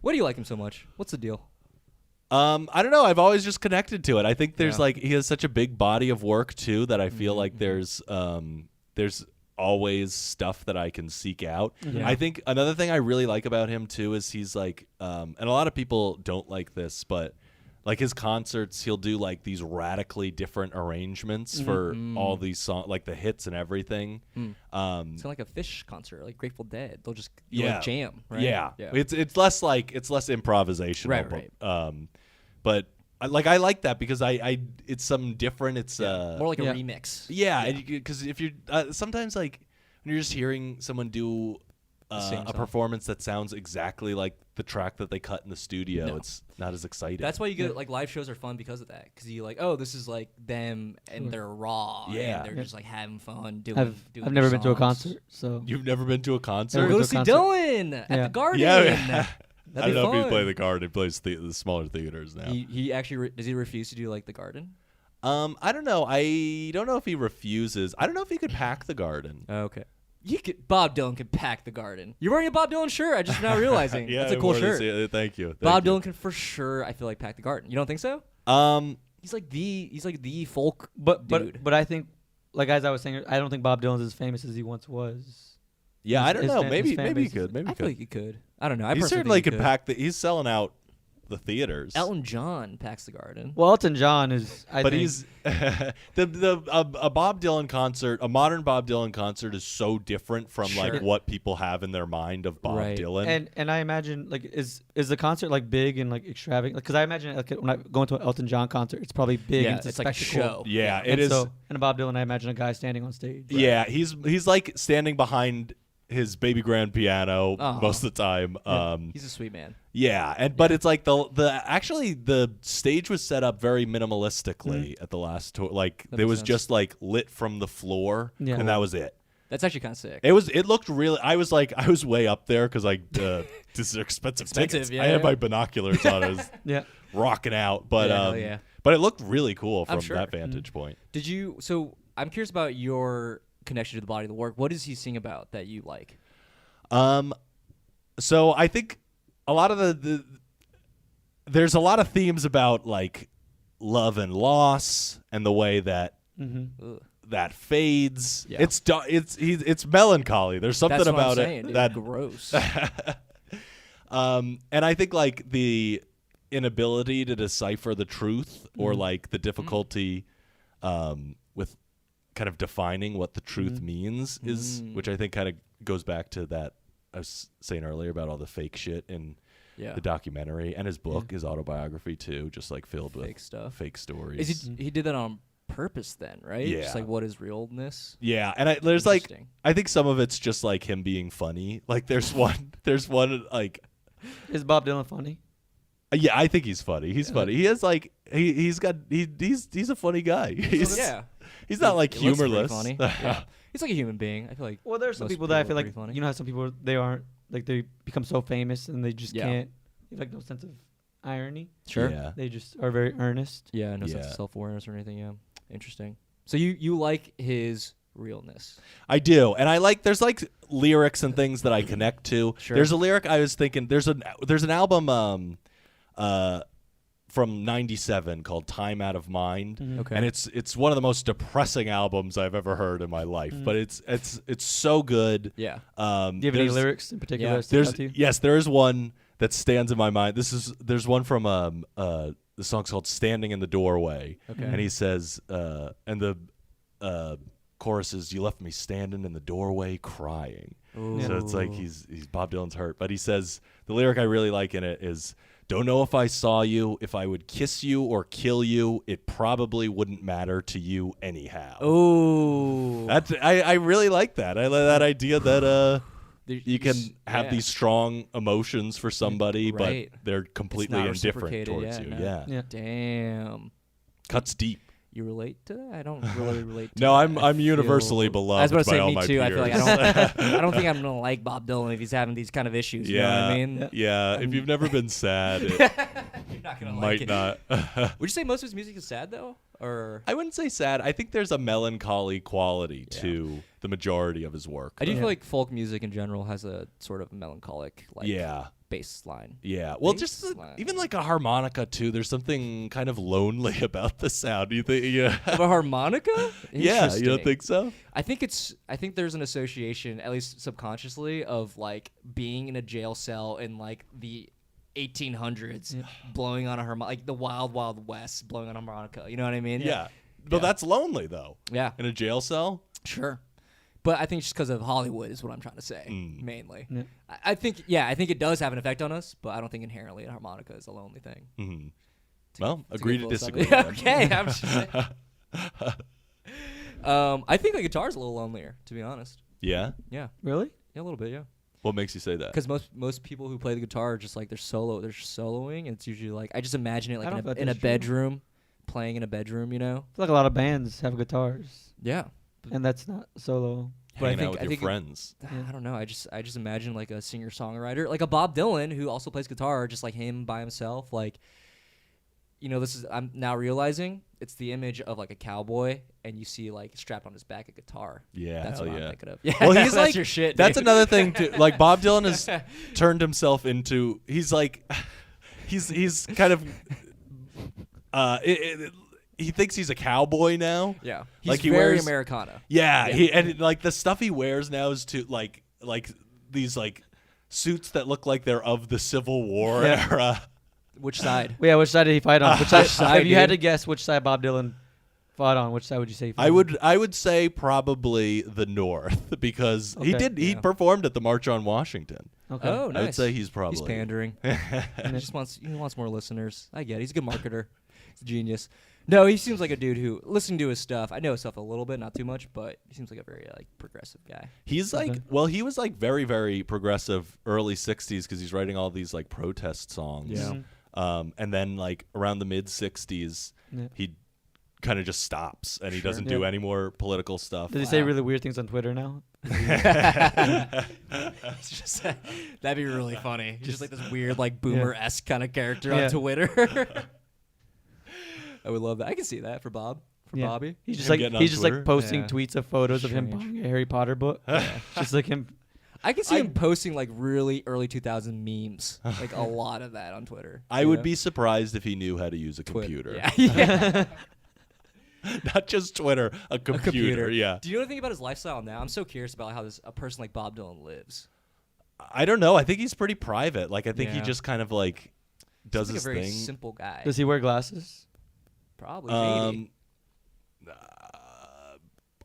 Why do you like him so much? What's the deal? I don't know. I've always just connected to it. I think there's Yeah. he has such a big body of work too that I feel like there's always stuff that I can seek out. Yeah. I think another thing I really like about him too is he's like, and a lot of people don't like this, but like his concerts, he'll do like these radically different arrangements for all these songs, like the hits and everything. It's kind of like a Fish concert, like Grateful Dead. They'll just like jam, right? Yeah. It's less improvisational. Right. But I like that because I it's something different. It's more like a Yeah. remix. yeah, because if you're sometimes like when you're just hearing someone do same a song. performance that sounds exactly like the track that they cut in the studio, No. it's not as exciting. That's why you get like live shows are fun because of that. Because you like, oh, this is like them and they're raw. Yeah. and they're just like having fun doing. I've doing never their been to a songs. concert, so You've never been to a So concert? we're Never going to been see to a concert. Dylan at Yeah. the Garden. Yeah. I That'd don't be know if he fun. plays the Garden. He plays the smaller theaters now. He actually does he refuse to do like the Garden? I don't know. I don't know if he refuses. I don't know if he could pack the Garden. Okay. Bob Dylan can pack the Garden. You're wearing a Bob Dylan shirt. I just now realizing. Yeah, That's a cool more than shirt. thank you. Bob Dylan can for sure. I feel like pack the Garden. You don't think so? Dylan. He's like the folk but dude. but I think, like as I was saying, I don't think Bob Dylan's as famous as he once was. Yeah, I don't his know. fan- Maybe his fan maybe he base is- could. Maybe I he feel could. like he could. I don't know. I He personally certainly think he could pack the. He's selling out the theaters. Elton John packs the Garden. Well, Elton John is. I but think, he's a Bob Dylan concert. A modern Bob Dylan concert is so different from Sure. like what people have in their mind of Bob Right. Dylan. and I imagine like is the concert like big and like extravagant? Because I imagine like when I go into an Elton John concert, it's probably big Yeah, and it's a like a spectacle. show. yeah, And it is. So, and a Bob Dylan, I imagine a guy standing on stage. Yeah, he's like standing behind his baby grand piano Aw. most of the time. He's a sweet man. Yeah, but it's like the stage was set up very minimalistically at the last tour. Like That it makes was sense. just like lit from the floor, Yeah. and that was it. That's actually kind of sick. It looked really. I was way up there because these are expensive tickets. yeah, I had yeah. my binoculars on. I was Yeah. rocking out, but Yeah, hell yeah. but it looked really cool I'm from sure. that vantage point. Did you? So I'm curious about your connection to the body of the work. What does he sing about that you like? So I think a lot of there's a lot of themes about like love and loss and the way that Ugh. that fades. Yeah. It's melancholy. There's something That's what I'm about saying, it dude. that gross. and I think like the inability to decipher the truth or like the difficulty with kind of defining what the truth means is, which I think kind of goes back to that I was saying earlier about all the fake shit in Yeah. the documentary, and his book, his autobiography too, just like filled Fake with stuff. fake stories. Is he did that on purpose then, right? Yeah. Just like what is realness? Yeah, and there's like Interesting. I think some of it's just like him being funny. Like there's one like Is Bob Dylan funny? yeah, I think he's funny. He's funny. He has like he's a funny guy. Yeah. He's not like He looks pretty humorless. funny. Yeah. He's like a human being. I feel like. Well, there's some most people that I feel are like pretty funny. you know how some people they aren't like they become so famous and they just Yeah. can't they have like no sense of irony. Sure. Yeah. They just are very earnest. Yeah, no sense Yeah. of self-awareness or anything. Yeah, interesting. So you like his realness? I do, and I like. There's like lyrics and things that I connect to. Sure. There's a lyric I was thinking. There's an album from '97 called "Time Out of Mind," Okay. and it's one of the most depressing albums I've ever heard in my life. But it's so good. Yeah. Do you have any There's- lyrics in particular Yeah. that stick out to you? Yes, there is one that stands in my mind. There's one from the song's called "Standing in the Doorway," Okay. and he says, and the chorus is, "You left me standing in the doorway crying." So it's like he's Bob Dylan's hurt, but he says the lyric I really like in it is, "Don't know if I saw you, if I would kiss you or kill you, it probably wouldn't matter to you anyhow." Oh. I really like that. I like that idea that you can have yeah. these strong emotions for somebody, Right. but they're completely not indifferent reciprocated, towards yeah, you. no. Yeah. Yeah. Damn. Cuts deep. You relate to that? I don't really relate to No, that. I'm I universally feel- beloved I was about to by say all me my too. I feel like peers. I don't think I'm gonna like Bob Dylan if he's having these kind of issues. You know what I mean? Yeah. If you've never been sad, it You're not gonna like might it. not. Would you say most of his music is sad though, or I wouldn't say sad. I think there's a melancholy quality to the majority of his work. I do feel like folk music in general has a sort of melancholic like Yeah. bass line. Yeah. Well, just Baseline. even like a harmonica too. There's something kind of lonely about the sound. You think? Yeah. Of a harmonica? Yeah. You don't Interesting. think so? I think there's an association, at least subconsciously, of like being in a jail cell in like the 1800s, blowing on a harmonica, like the Wild Wild West, blowing on a harmonica. You know what I mean? Yeah. But that's lonely though. Yeah. In a jail cell. Sure. But I think just because of Hollywood is what I'm trying to say, mainly. I think it does have an effect on us, but I don't think inherently a harmonica is a lonely thing. Mm-hmm. Well, It's a agree good to philosophy. disagree. then. Okay, I'm just saying. I think the guitar's a little lonelier, to be honest. Yeah. Yeah, Really? yeah, a little bit, yeah. What makes you say that? Because most people who play the guitar are just like they're soloing. And it's usually like I just imagine it I like don't in know if a that's true. bedroom, playing in a bedroom. You know? I feel like a lot of bands have guitars, Yeah. and that's not solo. But I Hanging think- out with I your think it- friends. I don't know. I just imagine like a singer songwriter, like a Bob Dylan who also plays guitar, just like him by himself. Like, you know, I'm now realizing it's the image of like a cowboy, and you see like strapped on his back a guitar. Yeah, That's hell what yeah. I'm thinking of. Yeah, Well, he's that's like your shit. That's dude. another thing too. Like Bob Dylan has turned himself into. He's like, he's kind of. He thinks he's a cowboy now. Yeah, he's Like, he very wears- Americana. Yeah, Yeah. he and like the stuff he wears now is to like these like suits that look like they're of the Civil War Yeah. era. Which side? Well, yeah, which side did he fight on? Which side, if you had to dude? guess which side Bob Dylan fought on, which side would you say? He fought I would say probably the North because he Okay. performed at the March on Washington. on? Okay. Oh, nice. I would say he's probably He's pandering. he just wants more listeners. I get it. He's a good marketer. He's a genius. No, he seems like a dude who, listening to his stuff, I know his stuff a little bit, not too much, but he seems like a very like progressive guy. He's like, well, he was like very, very progressive early 60s because he's writing all these like protest songs. Yeah. And then like around the mid 60s, Yeah. he kind of just stops and he Sure. doesn't do any more political stuff. Does he say really weird things on Twitter now? It's just, that'd be really funny. Just like this weird, like boomer-esque kind of character Yeah. on Twitter. I would love that. I can see that for Bob, for Yeah. Bobby. He's just Him like getting on Twitter? posting Yeah. tweets of photos of him Strange. buying a Harry Potter book. Just like him. I can see him posting like really early 2000 memes, like a lot of that on Twitter. I would be surprised if he knew how to use a Twitter. computer. Yeah. Not just Twitter, a computer. Yeah. Do you know anything about his lifestyle now? I'm so curious about how a person like Bob Dylan lives. I don't know. I think he's pretty private. Like, I think he Yeah. just kind of like does He's his like a very thing. simple guy. Does he wear glasses? Probably. Maybe.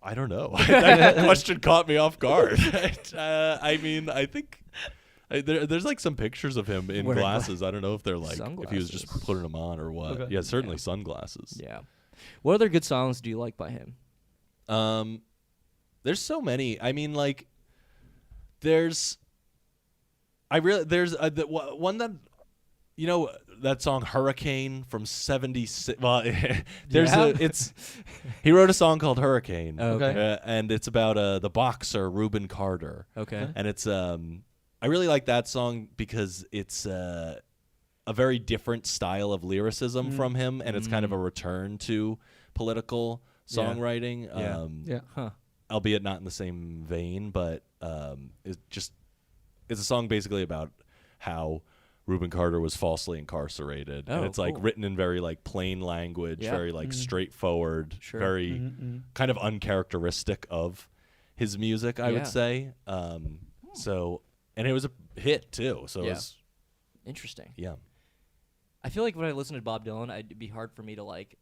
I don't know. That question caught me off guard. I mean, I think there's like some pictures of him in Wearing glasses. I don't know if they're like if he was just sunglasses. putting them on or what. Okay. Yeah, certainly sunglasses. Yeah. What other good songs do you like by him? There's so many. I mean, like, there's one that, you know, that song Hurricane from '76. Well, he wrote a song called Hurricane. Oh, okay. And it's about the boxer Reuben Carter. Okay. And it's I really like that song because it's a very different style of lyricism from him, and it's kind of a return to political songwriting. Yeah. Albeit not in the same vein, but it's a song basically about how Reuben Carter was falsely incarcerated, and it's like written in very like plain language, very like straightforward, very kind of uncharacteristic of his music, I would say. So, and it was a hit too. So it was interesting. Yeah. I feel like when I listen to Bob Dylan, it'd be hard for me to like.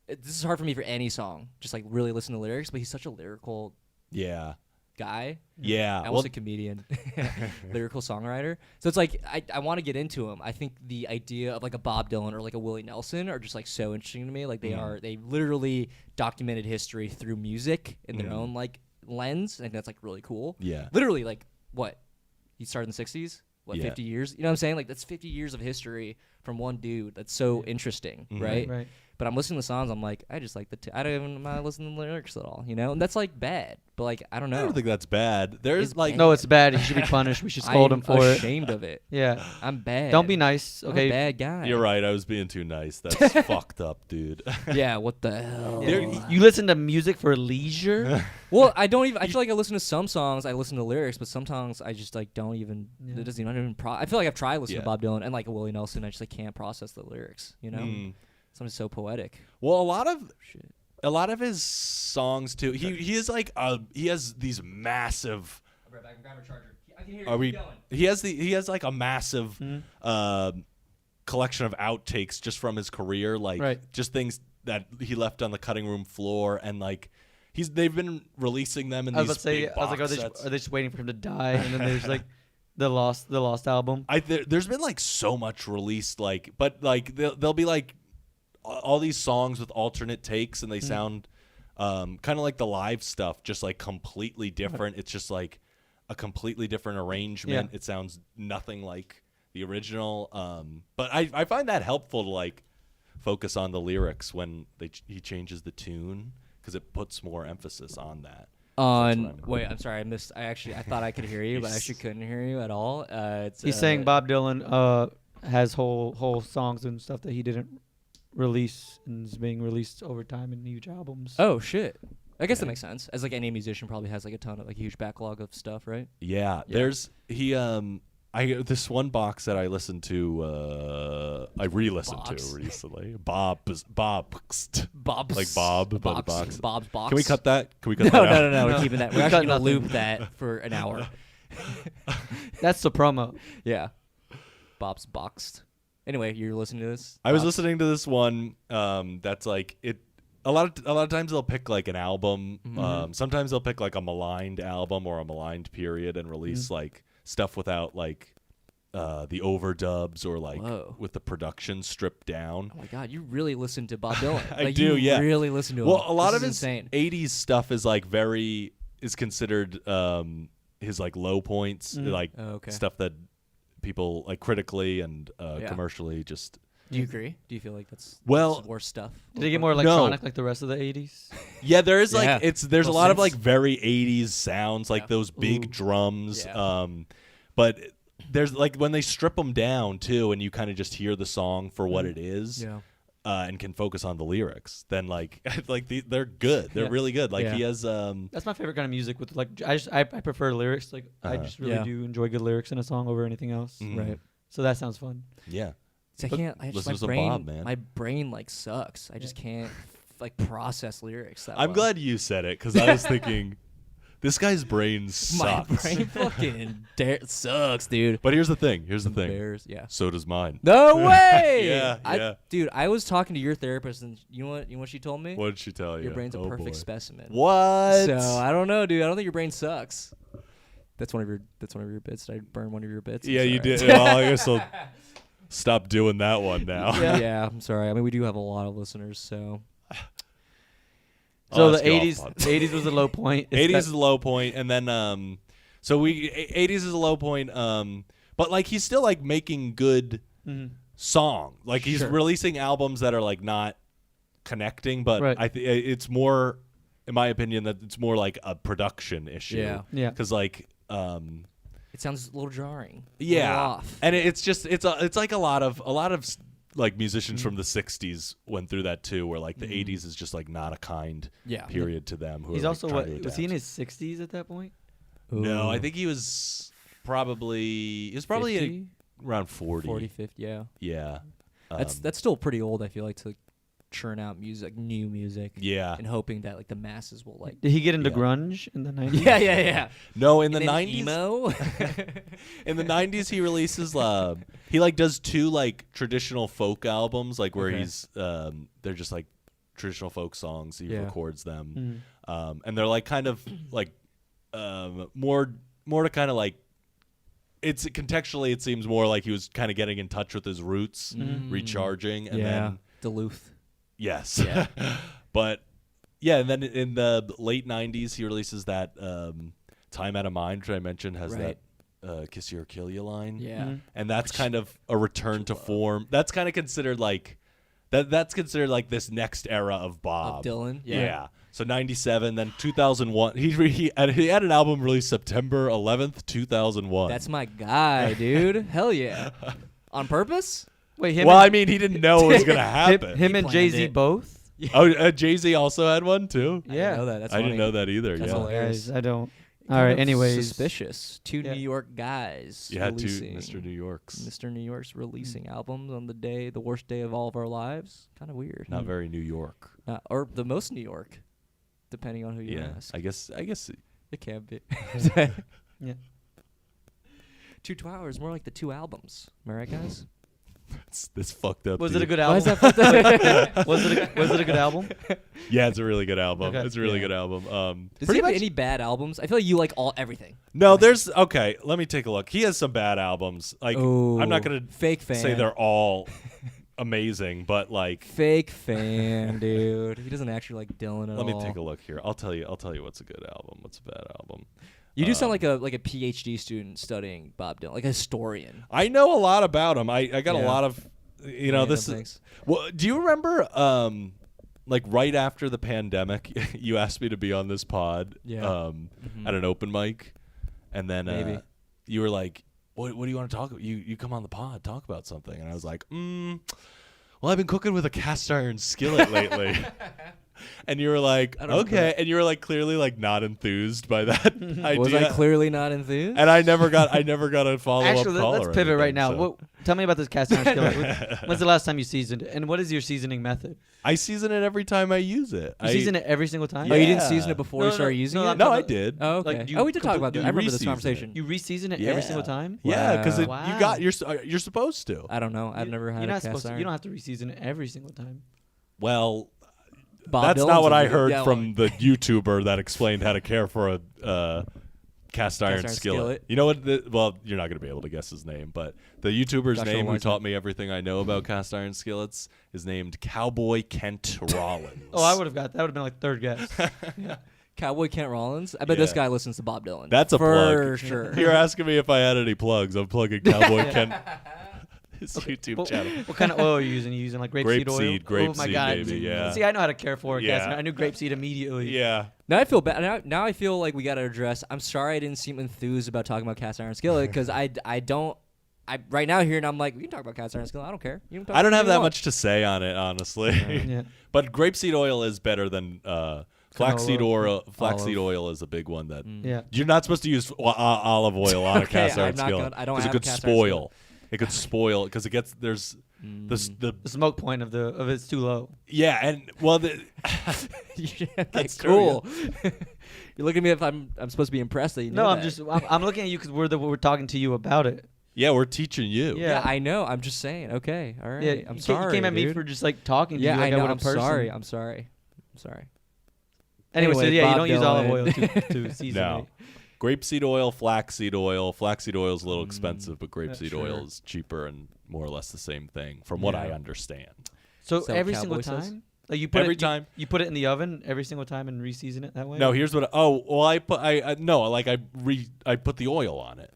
This is hard for me for any song, just like really listen to lyrics. But he's such a lyrical guy. Yeah. Almost a comedian, lyrical songwriter. So it's like I want to get into him. I think the idea of like a Bob Dylan or like a Willie Nelson are just like so interesting to me. Like they literally documented history through music in their own like lens. I think that's like really cool. Yeah. Literally like what he started in the 60s. What, Yeah. 50 years? You know what I'm saying? Like that's 50 years of history from one dude. That's so interesting, right? Right. But I'm listening to songs. I'm like, I just like I don't even mind listening to the lyrics at all, you know. And that's like bad. But like, I don't know. I don't think that's bad. There's It's like bad. No, it's bad. He should be punished. We should scold him for I'm it. ashamed of it. Yeah. I'm bad. Don't be nice. I'm Okay. a bad guy. You're right. I was being too nice. That's fucked up, dude. Yeah. What the hell? You listen to music for leisure? Well, I don't even. I feel like I listen to some songs. I listen to lyrics, but some songs I just like don't even. It doesn't even. I feel like I've tried listening to Bob Dylan and like Willie Nelson. I just like can't process the lyrics. You know, something so poetic. Well, a lot of his songs too. He is like he has these massive. I'll be right back. I'm grabbing a charger. I can hear Are you. we? Keep going. He has like a massive collection of outtakes just from his career, like just things that he left on the cutting room floor, and like they've been releasing them in I was these about to say, big I was like, box are sets. they just waiting for him to die? And then there's like the lost album. There's been like so much released, like, but like they'll be like all these songs with alternate takes, and they sound kind of like the live stuff, just like completely different. It's just like a completely different arrangement. It sounds nothing like the original. But I find that helpful to like focus on the lyrics when he changes the tune, because it puts more emphasis on that. Wait, I'm sorry. I thought I could hear you, but I actually couldn't hear you at all. He's saying Bob Dylan has whole songs and stuff that he didn't release and is being released over time in huge albums. Oh shit. I guess that makes sense. As like any musician probably has like a ton of like huge backlog of stuff, right? Yeah. There's this one box that I listened to, I re-listened to recently. Bob's like Bob, but a box. Bob's box. Can we cut that? that No, out? no. We're keeping that. We're Cut actually gonna nothing. loop that for an hour. That's the promo. Yeah. Bob's boxed. Anyway, you're listening to this? I was listening to this one. That's like it. A lot of times they'll pick like an album. Sometimes they'll pick like a maligned album or a maligned period and release like stuff without like the overdubs or like with the production stripped down. Oh my god, you really listen to Bob Dylan. I do, yeah. Really listen to him. Well, a lot This of is his insane. 80s stuff is like is considered his like low points, like stuff that people like critically and commercially just. Do you agree? Do you feel like that's worse stuff? Did it get more electronic like the rest of the 80s? Yeah, there is like there's a lot of sense. like very 80s sounds, like those big drums. Yeah. But there's like when they strip them down too, and you kind of just hear the song for what it is. Yeah. and can focus on the lyrics, then like they're good. They're really good. Like he has That's my favorite kind of music. With like I prefer lyrics. Like I just really do enjoy good lyrics in a song over anything else. Right. So that sounds fun. Yeah. I can't. I just, listen my to some brain, Bob, man. my brain like sucks. I just can't like process lyrics. That I'm well. glad you said it because I was thinking, this guy's brain sucks. My brain fucking sucks, dude. But here's the thing. Bears, yeah. So does mine. No way. Yeah. Dude, I was talking to your therapist, and you know what she told me? What did she tell you? Your brain's a Oh, perfect boy. specimen. What? So I don't know, dude. I don't think your brain sucks. That's one of your bits. Did I burn one of your bits? I'm Yeah, you sorry. did. Well, I guess I'll stop doing that one now. Yeah, I'm sorry. I mean, we do have a lot of listeners, so. So let's the go off 80s, pod. the 80s was a low point. 80s is a low point, and then so 80s is a low point. But like he's still like making good songs. Like he's releasing albums that are like not connecting, but Right. I think it's more, in my opinion, that it's more like a production issue. Yeah. Because like It sounds a little jarring. yeah, A little off. and it's like a lot of like musicians from the 60s went through that too, where like the 80s is just like not a kind period to them. Who He's are, also like, what trying to was he in adapt. his 60s at that point? No, I think he was probably 50? around 40. 40, 50, yeah. Yeah. That's still pretty old, I feel like, to churn out music, new music. Yeah. And hoping that like the masses will like. Did he get into Yeah. grunge in the 90s? Yeah. No, in the And then 90s. emo. In the 90s he releases he like does 2 like traditional folk albums like where Okay. he's they're just like traditional folk songs. He Yeah. records them. And they're like kind of like more to kind of like it's contextually it seems more like he was kind of getting in touch with his roots, recharging, and then Duluth. yes. Yeah. But yeah, and then in the late 90s he releases that Time Out of Mind, which I mentioned has Right. that Kiss You or Kill You line. Yeah. And that's kind of a return to form. That's kind of considered like that's considered like this next era of Bob. Of Dylan. Yeah. So 97, then 2001. He had an album released September 11th, 2001. That's my guy, dude. Hell yeah. On purpose? Wait, him well, and, I mean, he didn't know it was going to happen. him and planned Jay-Z it. both? Oh, Jay-Z also had one too? I didn't know that. That's I didn't funny. know that either. That's yeah. hilarious. Guys, I don't. Kind All right, of anyways. Suspicious. Two Yeah. New York guys. You had 2 releasing- Mr. New Yorks. Mr. New York's releasing albums on the worst day of all of our lives. Kind of weird. Not very New York. Or the most New York, depending on who you Yeah. ask. I guess It can be. Yeah. 2 hours, more like the 2 albums. Am I right, guys? this fucked up. Was dude. it a good Why album? is that fucked up? was it a good album? Yeah, it's a really good album. Okay. It's a really Yeah. good album. Does Pretty he have much. any bad albums? I feel like you like everything. No, there's okay. Let me take a look. He has some bad albums. Like I'm not gonna fake fan. say they're all amazing, but like fake fan, dude. He doesn't actually like Dylan at all. let me take a look here. I'll tell you what's a good album, what's a bad album. You do sound like a PhD student studying Bob Dylan, like a historian. I know a lot about him. I got a Yeah. lot of Random this things. is well, do you remember like right after the pandemic you asked me to be on this pod Yeah. at an open mic and then Maybe. you were like what do you want to talk about? You come on the pod, talk about something. And I was like, well, I've been cooking with a cast iron skillet lately. And you were like, okay. And you were like clearly like not enthused by that idea. Was I clearly not enthused? And I never got a follow up Actually, call. let's or pivot right anything, now. so. Tell me about this cast iron skillet. When's the last time you seasoned it? And what is your seasoning method? I season it every time I use it. You season it every single time? Oh, you didn't Yeah. season it before No, you no, started using no, it? No, I did. Oh, okay. Like, you we did talk about that. you I remember this re-season it. conversation. You re-season it every single time? Yeah, because Wow. you're supposed to. I don't know. I've never had You're a not cast supposed to. iron. You don't have to re-season it every single time. Well, Bob that's Dylan's not what a I good- heard yeah, from the YouTuber that explained how to care for a cast iron iron skillet. skillet. You know what? Well, you're not going to be able to guess his name, but the YouTuber's Joshua name who Wiseman. taught me everything I know about cast iron skillets is named Cowboy Kent Rollins. Oh, I would have got that. Would have been like third guess. Cowboy Kent Rollins. I bet this Yeah. guy listens to Bob Dylan. That's a for plug. sure. You're asking me if I had any plugs. I'm plugging Cowboy Kent. His YouTube What, channel. what kind of oil are you using? You using like grapeseed oil? Grapeseed, Oh my grapeseed, god! baby, yeah. See, I know how to care for a Yeah. cast iron. I knew grapeseed immediately. Yeah. Now I feel bad. Now I feel like we got to address. I'm sorry I didn't seem enthused about talking about cast iron skillet because I don't right now here and I'm like, we can talk about cast iron skillet. I don't care. You can talk I don't have whatever you that want. much to say on it, honestly. Yeah. But grapeseed oil is better than flaxseed oil. Flaxseed oil is a big one that Yeah. you're not supposed to use olive oil on a Okay, cast iron I'm not skillet gonna- I don't because it have could a cast iron spoil. It could spoil because it gets the The smoke point of it's too low. yeah, and well Okay, That's true, cool. You're looking at me if I'm supposed to be impressed that you know No, that. I'm looking at you because we're talking to you about it. yeah, we're teaching you. Yeah. Yeah, I know. I'm just saying. Okay, all right. Yeah, I'm you sorry. You came at me dude. for just like talking to Yeah, you like I know. would a I'm person. sorry. I'm sorry. Anyway, so Anyway, yeah, you Bob don't use olive Dylan. oil to season No. it. Grapeseed oil, flaxseed oil. Flaxseed oil is a little expensive, but grapeseed sure. oil is cheaper and more or less the same thing, from what I Yeah. understand. So Is that what every single Cowboy says? time, like you put Every it, time. you put it in the oven every single time and reseason it that way. No, here's what. I put the oil on it.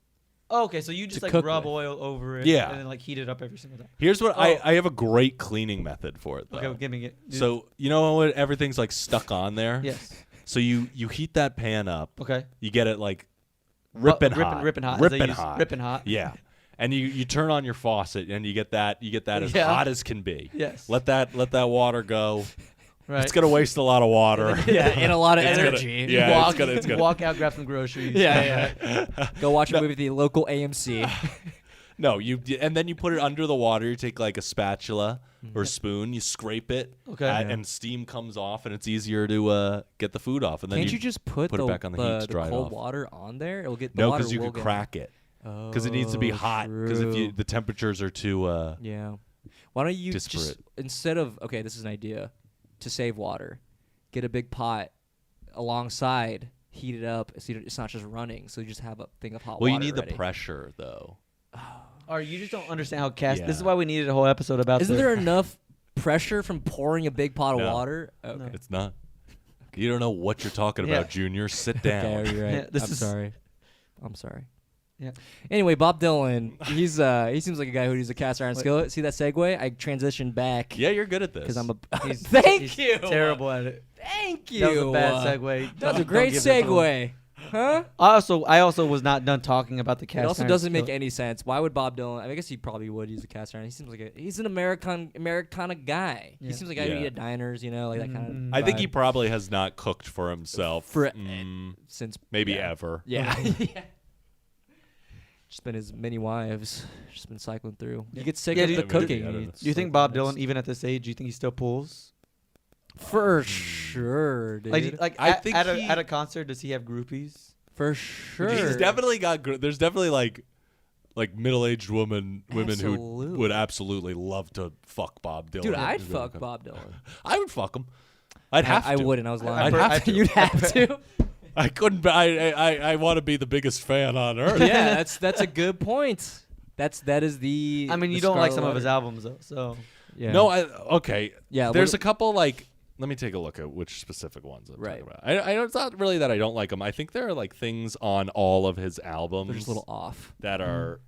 Oh, okay, so you just To like cook rub with. oil over it, Yeah. and then like heat it up every single time. Here's what Oh. I have a great cleaning method for it though. Okay, well, give me it. So you know when everything's like stuck on there. yes, So you heat that pan up. okay, You get it like ripping hot. ripping hot, as they Ripping use, hot. ripping hot. Yeah. And you turn on your faucet and you get that as Yeah. hot as can be. Yes. Let that water go. Right. It's gonna waste a lot of water. Yeah, and a lot of It's gonna- energy. yeah, walk, it's gonna. walk out, grab some groceries. Yeah. Go watch a movie at the local AMC. No, and then you put it under the water. You take like a spatula or spoon, you scrape it, Okay. and steam comes off, and it's easier to get the food off. And then Can't you just put it the, back on the heat to dry it cold off. water on there? It'll get the No, water because you will could get crack it. Because it needs to be hot. Because true. the temperatures are too. Yeah. Why don't you Disparate. just instead of this is an idea to save water, get a big pot alongside, heat it up so it's not just running. So you just have a thing of hot Well, water. you need ready. the pressure though. Or you just don't understand how cast. This is Yeah. why we needed a whole episode about. Isn't the- there enough pressure from pouring a big pot of No. water? Okay. It's not. You don't know what you're talking Yeah. about, Junior. Sit down. Okay, you're right. Yeah, this I'm is- sorry. I'm sorry. Yeah. Anyway, Bob Dylan, he seems like a guy who uses a cast iron skillet. See that segue? I transitioned back Yeah, you're good at this. because I'm a. He's- Thank he's you. Terrible at it. Thank you. That was a bad segue. That was a Don't great give this to him. segue. Huh? I also was not done talking about the cast. It also iron doesn't make skillet. any sense. Why would Bob Dylan? I, mean, I guess he probably would use a cast iron. He seems like he's an Americana guy. He Yeah. seems like a guy who Yeah. eat at diners, like that kind of. I think he vibe. probably has not cooked for himself For- since maybe yeah. ever. Yeah. Just been his many wives. Just been cycling through. You get sick Yeah, of dude, the maybe, cooking. I don't and know. it's Do you think like Bob the Dylan, next- even at this age, do you think he still pulls? For sure, dude. I think at he- a concert, does he have groupies? For sure. He's definitely got. There's definitely like middle-aged women who Absolutely. would absolutely love to fuck Bob Dylan. Dude, I'd fuck Bob Dylan. I would fuck him. I'd have I to. wouldn't. I was lying. I'd have to. You'd have to. I couldn't. I want to be the biggest fan on earth. Yeah, that's a good point. That is the. I mean, the you don't like Scarlet some of his Letter. albums though, so Yeah. No, okay. Yeah, There's what- a couple like. Let me take a look at which specific ones I'm Right. talking about. I it's not really that I don't like them. I think there are like things on all of his albums they're just a little off. that are,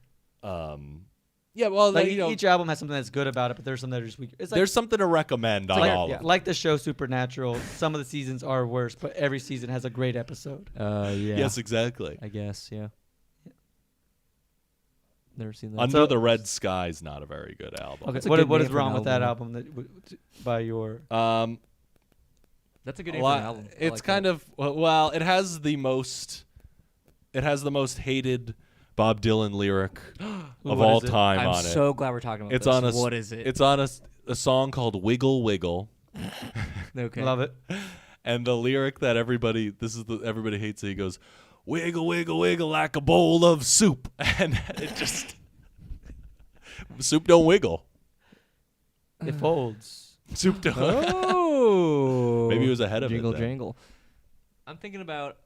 yeah. Well, like you know, each album has something that's good about it, but there's some that are just weak. It's like, there's something to recommend on like, all yeah, of them. like the show Supernatural. Some of the seasons are worse, but every season has a great episode. Yeah. Yes, exactly. I guess. Yeah. Never seen that. Under the Red Sky is not a very good album. Okay, That's a what good is name for an wrong with that album. album by your? That's a good A name for an lot- album. it's kind of well, it has the most hated Bob Dylan lyric of what all is it? time I'm on it. so glad we're talking about It's this. on a What is it? It's on a song called Wiggle Wiggle. Okay. Love it. And the lyric that everybody hates it. He goes, "Wiggle, wiggle, wiggle like a bowl of soup," and it just soup don't wiggle. It folds. Soup don't. Oh. Maybe he was ahead of it Jingle then. jangle. I'm thinking about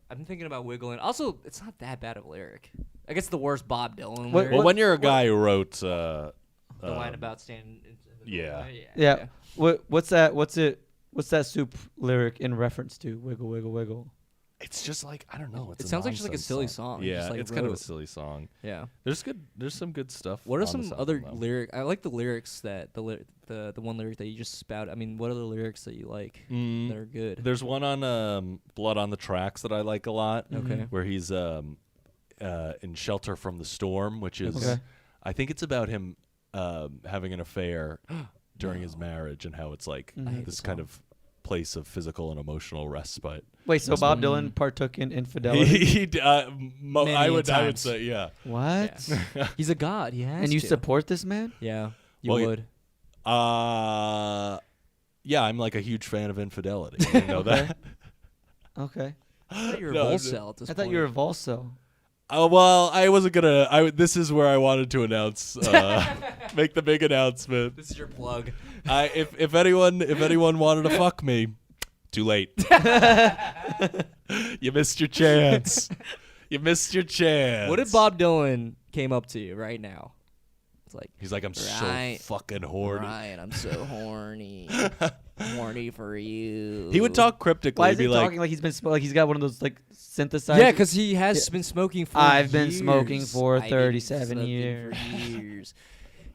wiggling. Also, it's not that bad of a lyric. I guess the worst Bob Dylan What- lyric. Well, when you're a guy who wrote, the line about standing. yeah. Yeah. What's that? What's that soup lyric in reference to? Wiggle, wiggle, wiggle. it's just like I don't know. It's It a sounds like just like a nonsense silly song. Yeah, Just like it's kind of a wrote- silly song. Yeah. There's some good stuff. What are on this some other album, though. lyric? I like the lyrics that the one lyric that you just spout. I mean, what are the lyrics that you like that are good? There's one on Blood on the Tracks that I like a lot. Okay. Where he's in Shelter from the Storm, which is Okay. I think it's about him having an affair during his marriage and how it's like this kind of place of physical and emotional respite. Wait, so Bob Dylan partook in infidelity? I would say, yeah. What? Yeah. He's a god. He has And you to. support this man? Yeah, you Well, would. Yeah, I'm like a huge fan of infidelity. You know that? Okay. I thought you were No, a I'm Volcel at this I point. thought you were a Volso. Oh well, I wasn't gonna. This is where I wanted to announce, make the big announcement. This is your plug. If anyone wanted to fuck me, too late. You missed your chance. You missed your chance. What if Bob Dylan came up to you right now? It's like, He's like, I'm Right. so fucking horny. Ryan, I'm so horny. Horny for you. He would talk cryptically. Why is be he like, talking like like he's got one of those like synthesizers? Yeah, because he has been smoking for I've been years. smoking for I've been 37 smoking years. For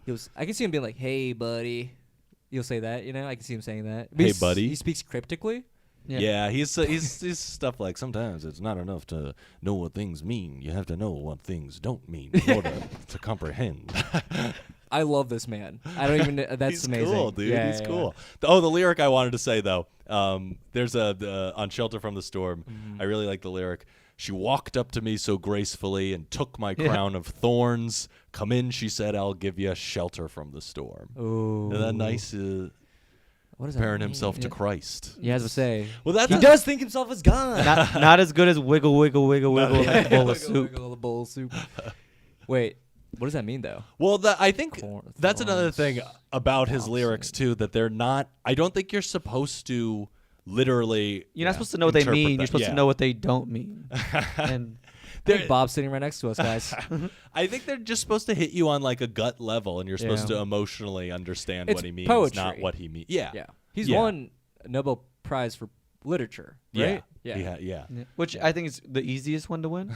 years. I can see him being like, "Hey, buddy." He'll say that, you know. I can see him saying that. But Hey, he's- buddy. He speaks cryptically. yeah, he's stuff like sometimes it's not enough to know what things mean. You have to know what things don't mean in order to comprehend. I love this man. I don't even. That's He's amazing. cool, dude. Yeah, He's yeah, cool. The lyric I wanted to say though, there's on "Shelter from the Storm." I really like the lyric. She walked up to me so gracefully and took my crown of thorns. Come in, she said. I'll give you shelter from the storm. Ooh. Isn't that nice? What does that Comparing mean? himself to Christ. Yeah, as I say. Well, that's He does think himself as God. Not as good as wiggle, wiggle, wiggle, wiggle, like a bowl of soup. Wiggle, a bowl of soup. Wait, what does that mean though? Well, I think Corn- that's another thorns. thing about his lyrics too. That they're not. I don't think you're supposed to literally. You're not supposed to know what they interpret mean. that. You're supposed to Yeah. know what they don't mean. And There's Bob's sitting right next to us, guys. I think they're just supposed to hit you on like a gut level, and you're supposed Yeah. to emotionally understand It's what he means, poetry. not what he means. Yeah, Yeah, he's Yeah. won a Nobel Prize for literature, right? yeah. yeah, which I think is the easiest one to win.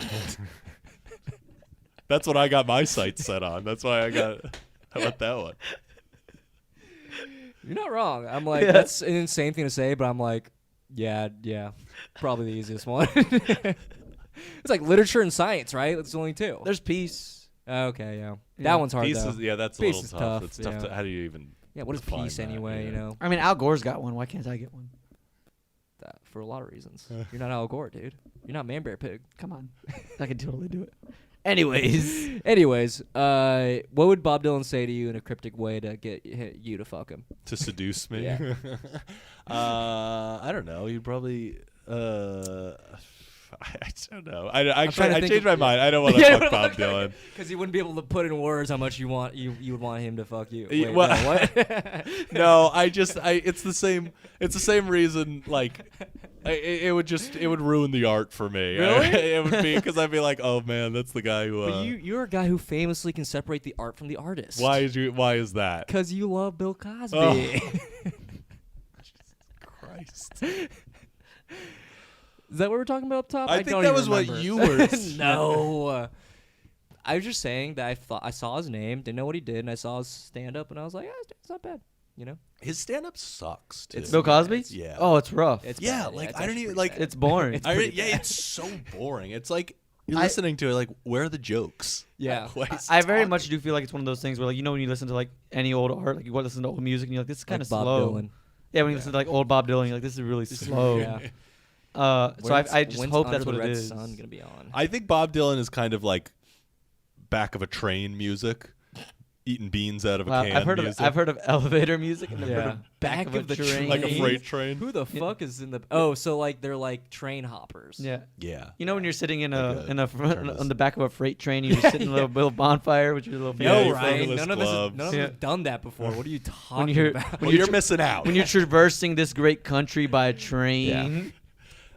That's what I got my sights set on. That's why I went that one. You're not wrong. I'm like, Yeah. that's an insane thing to say, but I'm like, yeah, probably the easiest one. It's like literature and science, right? That's only two. There's peace. Okay, yeah. Yeah. That one's hard Peace though. is, yeah, that's a Peace little is tough. tough, It's tough to. yeah. How do you even? Yeah, what is define peace that? anyway? Yeah. You know, I mean, Al Gore's got one. Why can't I get one? that, for a lot of reasons. You're not Al Gore, dude. You're not Man Bear Pig. Come on, I could totally do it. Anyways, Anyways, what would Bob Dylan say to you in a cryptic way to get you to fuck him? To seduce me. Yeah. I don't know. You'd probably. I don't know. I trying to think changed of- my mind. I don't want to Yeah, fuck Bob Dylan. Because you wouldn't be able to put in words how much you would want him to fuck you. Y- Wait, well- no, what? No, it's the same. It's the same reason. Like, it would ruin the art for me. Really? It would be because I'd be like, oh man, that's the guy who. But you're a guy who famously can separate the art from the artist. Why is that? Because you love Bill Cosby. Oh. Christ. Is that what we're talking about up top? I think don't that even was what remember. you were. No. I was just saying that I saw his name, didn't know what he did, and I saw his stand up, and I was like, it's not bad. You know? His stand-up sucks too. It's Bill Cosby. Yeah. Oh, it's rough. It's Yeah, bad. like it's I don't actually even pretty like. bad. It's boring. It's pretty bad. It's so boring. It's like you're I- listening to it. Like, where are the jokes? Yeah. Like, why is I he very talking? much do feel like it's one of those things where, like, you know, when you listen to like any old art, like you listen to old music, and you're like, this is kind of Like Bob slow. Dylan. Yeah, when you listen to like old Bob Dylan, you're like, this is really slow. Yeah. So I just When's hope Under that's the what it Red is. Sun gonna be on? I think Bob Dylan is kind of like back of a train music, eating beans out of a Wow, can. music. I've heard of elevator music and I've heard Yeah. of back of a train. like a freight train. Who the fuck is in the? Oh, so like they're like train hoppers. Yeah. Yeah. You know when you're sitting in Like a a front, journalist. on the back of a freight train, you're sitting in a little bonfire with your little Yeah, No, your Ryan. fabulous None of us gloves. have Yeah. done that before. What are you when talking you're about? Well, you're missing out. when you're traversing this great country by a train.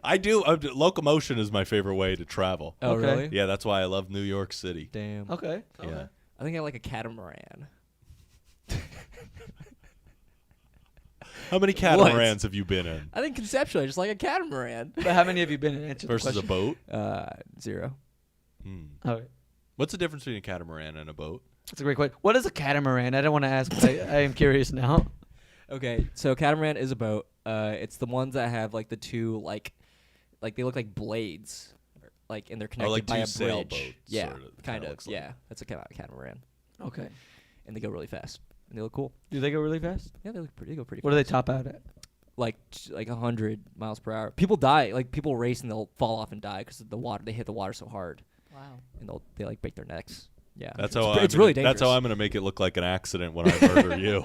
I do. Locomotion is my favorite way to travel. Oh, Okay. really? Yeah, that's why I love New York City. Damn. Okay. Yeah. I think I like a catamaran. How many catamarans have you been in I think conceptually, I just like a catamaran. But how many have you been in? Answer the versus a question. boat? 0. Okay. What's the difference between a catamaran and a boat? That's a great question. What is a catamaran? I don't want to ask, but I am curious now. Okay, so catamaran is a boat. It's the ones that have like the two like they look like blades, like and they're connected like by two a bridge. sailboats, Yeah, sort of, kind kinda of. looks like. Yeah, that's a catamaran. Okay. and they go really fast and they look cool. Do they go really fast? Yeah, they go pretty. What do fast. they top out at? Like 100 miles per hour. People die. Like people race and they'll fall off and die because the water. They hit the water so hard. Wow. And they like break their necks. Yeah, That's it's really dangerous. That's how I'm gonna make it look like an accident when I murder you.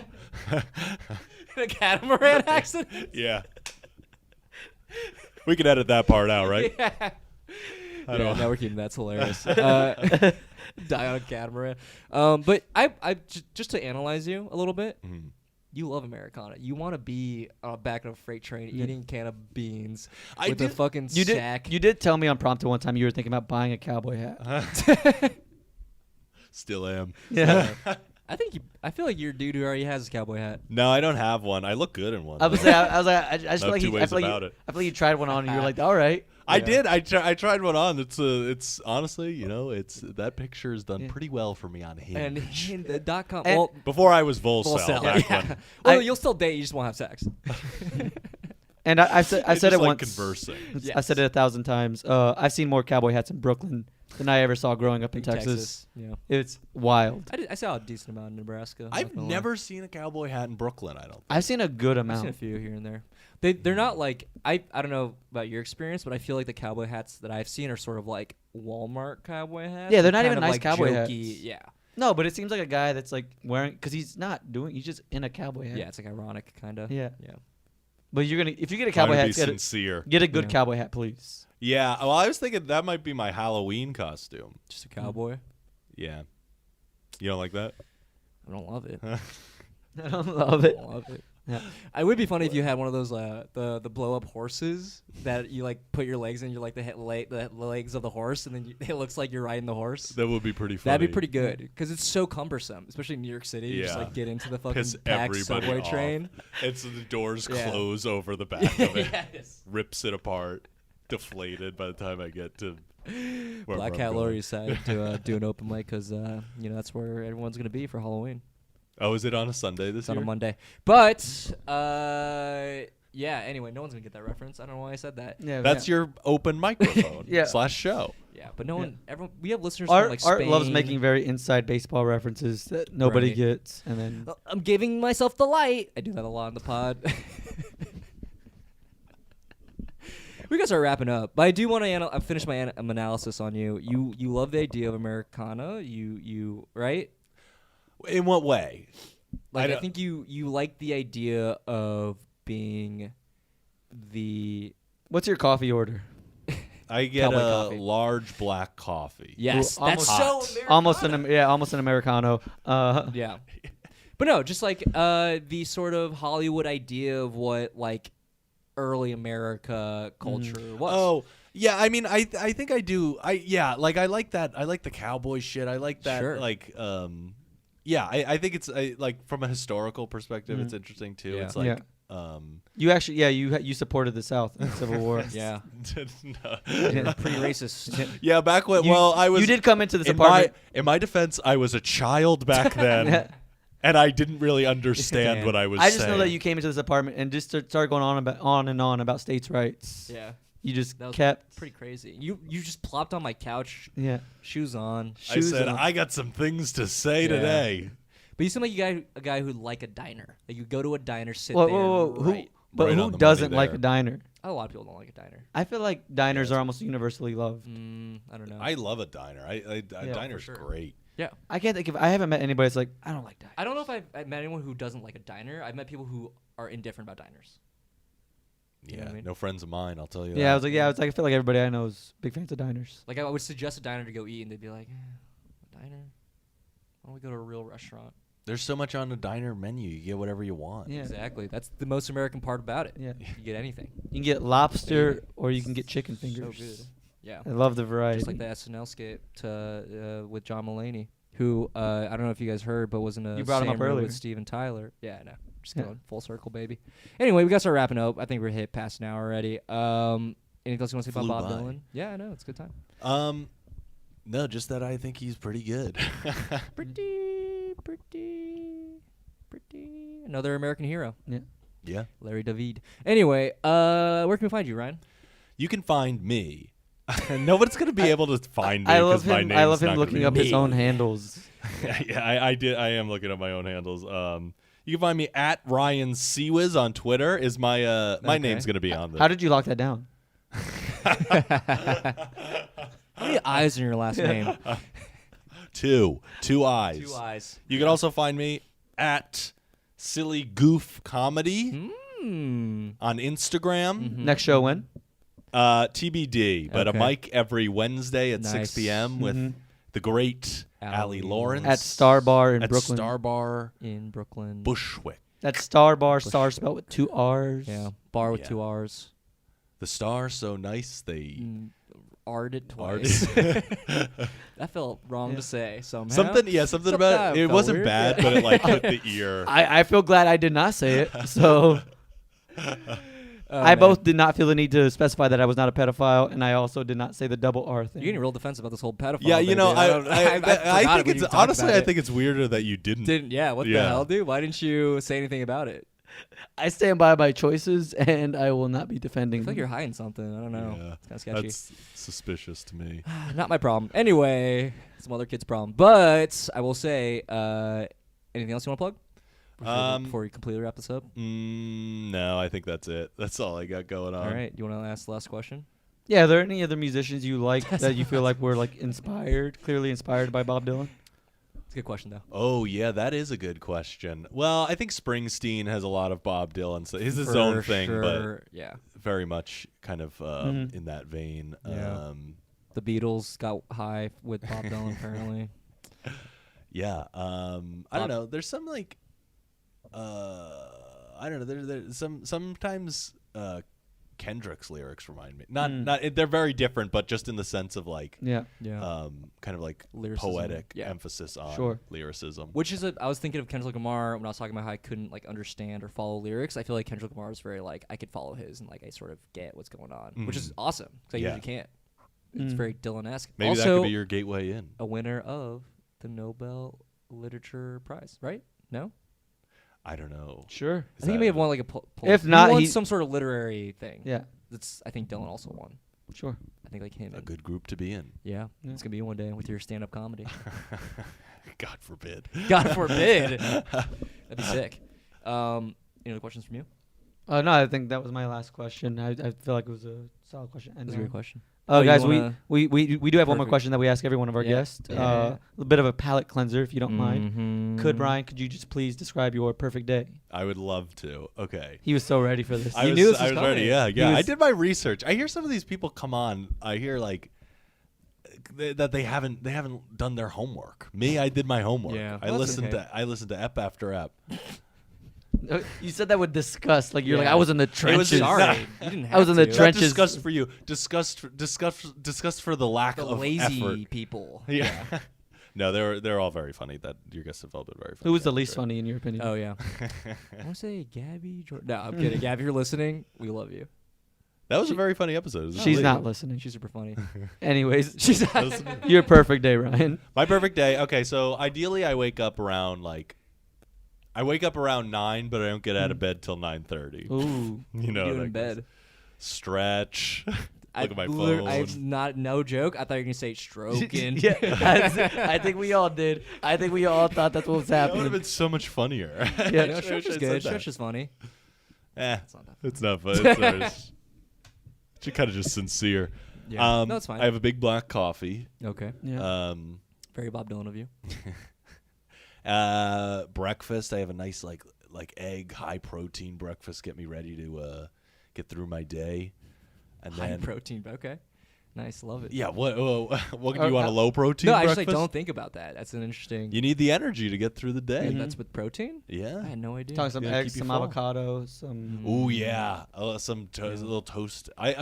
A catamaran accident. Yeah. We can edit that part out, right? Yeah. I don't. Now we're keeping that's hilarious. Die on a catamaran. But just to analyze you a little bit. Mhm. You love Americana. You want to be back on a freight train eating a can of beans I with a did- fucking You sack. did tell me on prompted one time you were thinking about buying a cowboy hat. Still am. Yeah. I feel like you're a dude who already has a cowboy hat. No, I don't have one. I look good in one. I was though. like, I just No feel like two I ways feel like about it. I feel like you tried one on and you were like, all right. I did. I tried one on. It's honestly, it's that picture is done pretty well for me on And Hinge. in the .com. And- Well, Before I was Volcel. full sell. Back Yeah. when. Well, I- you'll still date. You just won't have sex. And I said It's it just like once. conversing. I said it 1,000 times. I've seen more cowboy hats in Brooklyn than I ever saw growing up in Texas. Yeah. It's wild. I saw a decent amount in Nebraska. I'm I've not gonna lie. never seen a cowboy hat in Brooklyn. I don't. I've seen a good I've seen a amount. few here and there. They're not like I don't know about your experience, but I feel like the cowboy hats that I've seen are sort of like Walmart cowboy hats. Yeah, they're not kind even of nice like cowboy jokey. hats. Yeah, No, but it seems like a guy that's like wearing because he's not doing. He's just in a cowboy hat. yeah, it's like ironic kind of. Yeah. yeah. But if you get a Trying cowboy to be hat, sincere. get a good Yeah. cowboy hat, please. Yeah. Well, I was thinking that might be my Halloween costume. Just a cowboy. Yeah. You don't like that? I don't love it. I don't love I it. don't love it. Yeah. It would be funny if you had one of those the blow up horses that you like put your legs in. You're like the legs of the horse, and then it looks like you're riding the horse. That would be pretty funny. That'd be pretty good because it's so cumbersome, especially in New York City. You just Yeah. like get into the fucking Piss packed everybody subway off. train. And so the doors Yeah. close over the back of it. Yes. Rips it apart. Deflated by the time I get to wherever Black I'm Cat going. Lowry decided to do an open mic because that's where everyone's gonna be for Halloween. Oh, is it on a Sunday this It's on year? a Monday, but yeah. Anyway, no one's gonna get that reference. I don't know why I said that. Yeah, That's yeah. your open microphone Yeah. / show. Yeah, but no one. Everyone. We have listeners Art, from like Art Spain. loves making very inside baseball references that nobody Right. gets, and then I'm giving myself the light. I do that a lot on the pod. We gotta start wrapping up, but I do want to finish my analysis on you. You love the idea of Americana. You right? In what way? Like I don't- think you like the idea of being the what's your coffee order? I get Cowboy a coffee. large black coffee. yes. Ooh, That's almost- so Americana. Almost an Americano. Yeah. But no, just like the sort of Hollywood idea of what like early America culture was. Oh, yeah. I mean, I think I do. I like that. I like the cowboy shit. I like that. Sure. Like, yeah. I think it's like from a historical perspective, it's interesting too. Yeah. It's like, You actually, you supported the South in the Civil War. Yeah. no. Pretty racist. Yeah, back when. Well, I was. You did come into this in apartment. in my defense, I was a child back then, and I didn't really understand Damn. what I was. I just know that saying. you came into this apartment and just started going on and on about states' rights. Yeah. You just That was kept. pretty crazy. You just plopped on my couch, Yeah. shoes on. I shoes said on. I got some things to say Yeah. today. But you seem like a guy who'd like a diner. Like you go to a diner, sit Whoa, there, whoa, whoa, right. But Right who on the doesn't money like there. a diner? A lot of people don't like a diner. I feel like diners are almost universally loved. I don't know. I love a diner. A diner's for sure. great. yeah. I can't think of. I haven't met anybody that's like, I don't like diners. I don't know if I've met anyone who doesn't like a diner. I've met people who are indifferent about diners. You know Yeah, what I mean? no friends of mine. I'll tell you. Yeah, that. I was like, I feel like everybody I know is big fans of diners. Like I would suggest a diner to go eat, and they'd be like, a diner? Why don't we go to a real restaurant? There's so much on the diner menu. You get whatever you want. Yeah. Exactly. That's the most American part about it. Yeah. You get anything. You can get lobster or you can get chicken fingers. So good. Yeah. I love the variety. Just like the SNL skit with John Mulaney, who I don't know if you guys heard, but was in a You brought him up Same Room earlier. with Steven Tyler. Yeah, no, just Yeah. going full circle, baby. Anyway, we got to start wrapping up. I think we're hit past an hour already. Anything else you want to say Flew about Bob by. Dylan? Yeah, I know it's a good time. No, just that I think he's pretty good. Pretty. Another American hero, Yeah. Larry David. Anyway, where can we find you, Ryan? You can find me. Nobody's gonna be able to find me I love because my him. name's I love him not gonna looking be up his me. own handles. I did. I am looking up my own handles. You can find me at Ryan Ciecwisz on Twitter. Is my my name's gonna be on there. How did you lock that down? How many eyes in your last name? Two eyes. 2 eyes. You can also find me at Silly Goof Comedy on Instagram. Next show when? TBD, but Okay. a mic every Wednesday at 6 Nice. p.m. with the great Allie Allie Lawrence At Star Bar in at Brooklyn. Star Bar In Brooklyn. Bushwick. That's Star Bar. Star spelled with 2 R's. Yeah. Bar with Yeah. 2 R's. The star so nice they R'd it R'd twice. it. That felt wrong to say somehow. something about it. It felt wasn't weird. bad, Yeah. but it like hit the ear. I feel glad I did not say it. So Oh, I man. both did not feel the need to specify that I was not a pedophile, and I also did not say the double R thing. You're getting real defensive about this whole pedophile. Yeah, you thing, know, dude. I forgot think when it's you talked honestly, about I it. think it's weirder that you didn't. Yeah, what the Yeah. hell, dude? Why didn't you say anything about it? I stand by my choices, and I will not be defending I feel like them. you're hiding something. I don't know. Yeah, It's kind of sketchy. that's suspicious to me. Not my problem. Anyway, some other kid's problem. But I will say, anything else you want to plug? Before we completely wrap this up? No, I think that's it. That's all I got going on. All right. You want to ask the last question? Yeah, are there any other musicians you like that you feel like were like inspired, clearly inspired by Bob Dylan? It's a good question, though. Oh yeah, that is a good question. Well, I think Springsteen has a lot of Bob Dylan. So he's his own thing, sure. Yeah. but very much kind of in that vein. Yeah. The Beatles got high with Bob Dylan, apparently. Yeah. I don't know. There's some like, I don't know. There's sometimes Kendrick's lyrics remind me. Not they're very different, but just in the sense of like, Yeah. Yeah. kind of like Lyricism. poetic Yeah. emphasis on Sure. lyricism. Which is I was thinking of Kendrick Lamar when I was talking about how I couldn't like understand or follow lyrics. I feel like Kendrick Lamar is very like I could follow his and like I sort of get what's going on, which is awesome because I Yeah. usually can't. It's very Dylan-esque. Maybe also, that could be your gateway in. a winner of the Nobel Literature Prize, right? No, I don't know. Sure. I think he may have won like a. If he not, won he- some sort of literary thing. Yeah. That's. I think Dylan also won. Sure. I think like him. A and- good group to be in. Yeah, Yeah. it's gonna be one day with your stand-up comedy. God forbid. God forbid. That'd be sick. Any other questions from you? No, I think that was my last question. I feel like it was a solid question. And, That's a great question. Oh, you guys, wanna- we do have one more Perfect. question that we ask every one of our Yeah. guests. Yeah. A little bit of a palate cleanser, if you don't mind. Mm-hmm. Ryan, could you just please describe your perfect day? I would love to. Okay. He was so ready for this. I was, knew this I was was ready. coming. Yeah, yeah. I was- did my research. I hear some of these people come on. I hear like that they haven't done their homework. Me, I did my homework. Yeah. I Well, that's listened okay. to ep after ep. You said that with disgust, like you're like Yeah. I was in the It was trenches. Sorry, you didn't have I was in the to. Not trenches. disgust for you. Disgust for the lack The of lazy effort. people. Yeah. No, they're all very funny. That your guests have all been very funny. Who was the I'm least sure. funny in your opinion? Oh yeah. I want to say Gabby. No, I'm kidding. Gabby, if you're listening, we love you. That was a very funny episode. Isn't it? She's not listening. She's super funny. Anyways, she's your perfect day, Ryan. My perfect day. Okay, so ideally I wake up around 9, but I don't get out of bed till 9:30. Ooh. You know, Doing like in bed. stretch. Look at my I'm phone. not no joke. I thought you were gonna say stroking. Yeah, I think we all did. I think we all thought that's what was That would have happening. been so much funnier. Yeah. No, stretch is good. Stretch is funny. It's not that it's not fun. It's kind of just sincere. Yeah. No, it's fine. I have a big black coffee. Okay. Yeah. Very Bob Dylan of you. Breakfast. I have a nice like egg, high protein breakfast. Get me ready to get through my day. And High then protein. But okay. Nice. Love it. yeah, what do you want a low protein No, I breakfast? just like don't think about that. That's an interesting. You need the energy to get through the day. Like, that's with protein. Yeah. I had no idea. Talking some Gotta eggs, keep you some full. avocado, some. Oh yeah, some a little toast. I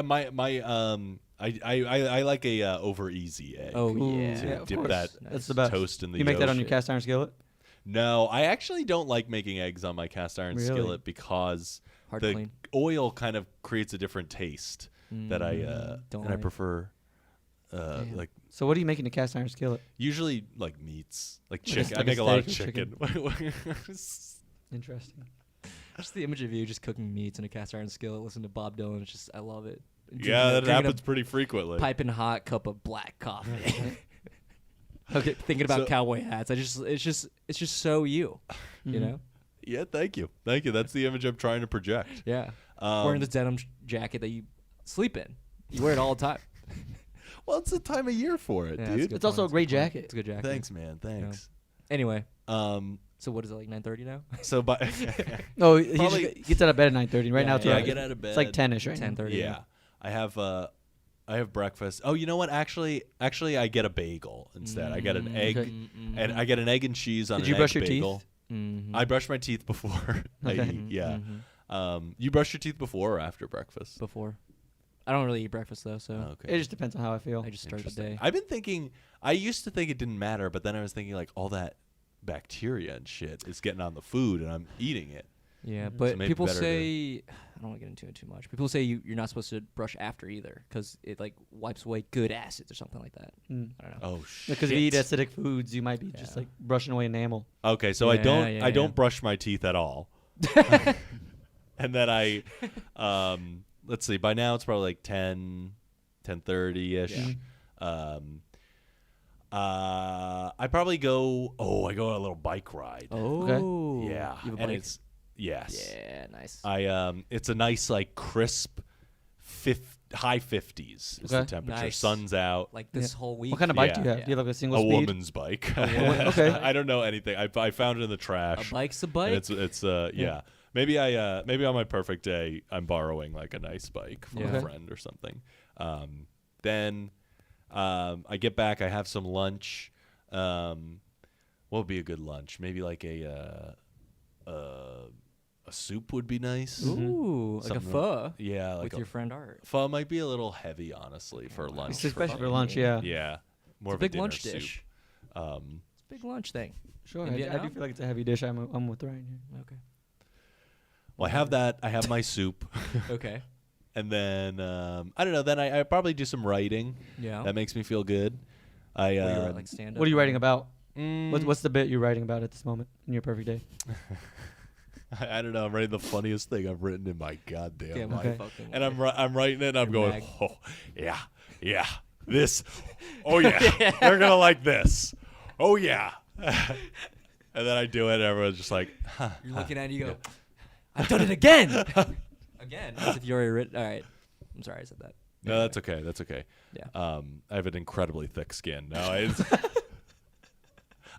like a over easy egg. Oh Ooh, yeah. yeah, of Dip course. that That's the best. toast in the You make that on yolk. your cast iron skillet? No, I actually don't like making eggs on my cast iron Really? skillet because Hard to the clean. oil kind of creates a different taste that I don't and I like. prefer. Like So what do you make in a cast iron skillet? usually like meats, like Like a- chicken. I like a make a lot of steak or chicken. Interesting. Just the image of you just cooking meats in a cast iron skillet, listen to Bob Dylan. It's just I love it. yeah, that Drinking a happens pretty frequently. Piping hot cup of black coffee. Okay, thinking about So- cowboy hats. It's just so you. You know? Yeah, thank you. That's the image I'm trying to project. Yeah. Wearing this denim jacket that you sleep in. You wear it all the time. Well, it's the time of year for it, Yeah, that's dude. good It's also point, a great that's good point. jacket. It's a good jacket. Thanks, man. Thanks. Anyway, Um, so what is it, like 9:30 now? so by No, he Probably- just gets out of bed at 9:30. Right Yeah, now, it's yeah, I like- get out of bed. It's like 10ish right now. 10:30. Yeah, I have breakfast. Oh, you know what? Actually, I get a bagel instead. I get an egg, Okay. and I get an egg and cheese on Did an you brush egg your bagel. teeth? Mm-hmm. I brush my teeth before I Okay. eat. Yeah. You brush your teeth before or after breakfast? Before. I don't really eat breakfast though, so Okay. It just depends on how I feel. I just start the Interesting. day. I've been thinking. I used to think it didn't matter, but then I was thinking like all that bacteria and shit is getting on the food, and I'm eating it. Yeah, Mhm. but So maybe people better to- say I don't want to get into it too much. People say you're not supposed to brush after either because it like wipes away good acids or something like that. Mm. I don't know. Oh shit! Because if you eat acidic foods, you might be just Yeah. like brushing away enamel. Okay, so I Yeah, don't yeah, I don't yeah. brush my teeth at all. And then I let's see, by now it's probably like 10:30ish. Yeah. I probably go I go on a little bike ride. Oh, Yeah. You have a And bike? it's yes. Yeah, nice. It's a nice like crisp high 50s is the Okay. temperature. Nice. Sun's out. Like this whole week. What kind of bike do you Yeah. have? Do you have like a single A speed? woman's bike. Okay. I don't know anything. I found it in the A trash. bike's a And bike. it's yeah. Maybe on my perfect day I'm borrowing like a nice bike from Yeah. a friend or something. Then I get back. I have some lunch. What would be a good lunch? Maybe like a soup would be nice. Ooh, like a Something pho Yeah, like with your friend Art. pho might be a little heavy, honestly, for lunch. Especially for me. lunch, yeah. Yeah, more It's a of big dinner lunch soup. dish. It's a big lunch thing. Sure. In I do Vietnam? feel like it's a heavy dish. I'm with Ryan here. Okay. Well, I have that. I have my soup. Okay. And then I don't know. Then I probably do some writing. Yeah. That makes me feel good. What do you write, like stand up? What are you writing about? Mm, What's the bit you're writing about at this moment in your perfect day? I don't know. I'm writing the funniest thing I've written in my goddamn Yeah, life. fucking And I'm writing it. And I'm Your going, mag. oh yeah, this. Oh yeah, they're gonna like this. Oh yeah. And then I do it. And everyone's just like, huh. You're looking at it, you go, I've done it again. Again. As if you already written. All right. I'm sorry I said that. No, that's okay. That's okay. Yeah. I have an incredibly thick skin. No,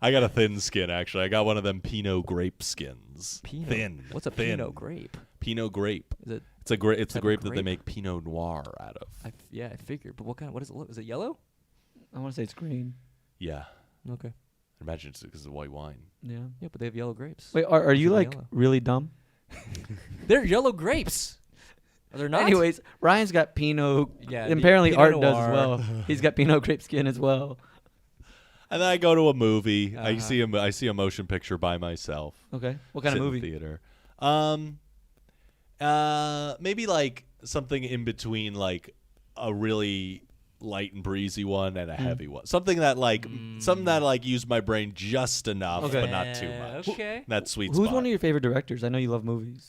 I got a thin skin actually. I got one of them Pinot grape skins. Pinot. Thin. What's a thin. Pinot grape? Pinot grape. Is it? It's a grape. It's the Type of grape that they grape? make Pinot Noir out of. I figured. But what kind? What does it look? Is it yellow? I want to say it's green. Yeah. Okay. Imagine it's because of white wine. Yeah. Yeah, but they have yellow grapes. Wait, are you Is it like yellow? really dumb? They're yellow grapes. Are they not? Anyways, Ryan's got Pinot. Yeah, and apparently Pinot Art does as Noir. well. He's got Pinot grape skin as well. And then I go to a movie. I Uh-huh. see a motion picture by myself. Okay. What kind of Sit in movie? theater. Maybe like something in between, like a really light and breezy one and a heavy one. Something that like used my brain just enough, Okay. but not too much. Okay. That sweet Who's spot. one of your favorite directors? I know you love movies.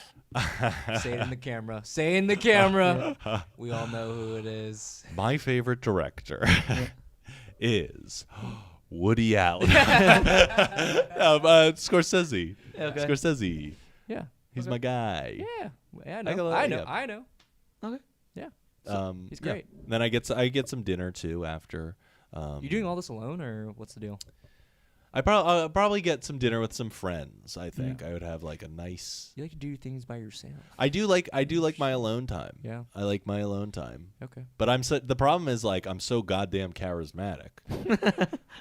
Say it in the camera. Say it in the camera. We all know who it is. My favorite director is Woody Allen. Scorsese. Okay. Scorsese. Yeah. He's my guy. Yeah. I go- know. I know. yeah. I know. Okay. Yeah. He's yeah. great. Then I get some dinner too after. You doing all this alone, or what's the deal? I'll probably get some dinner with some friends. I think I would have like a nice. You like to do things by yourself. I do like my alone time. Yeah. I like my alone time. Okay. But the problem is like I'm so goddamn charismatic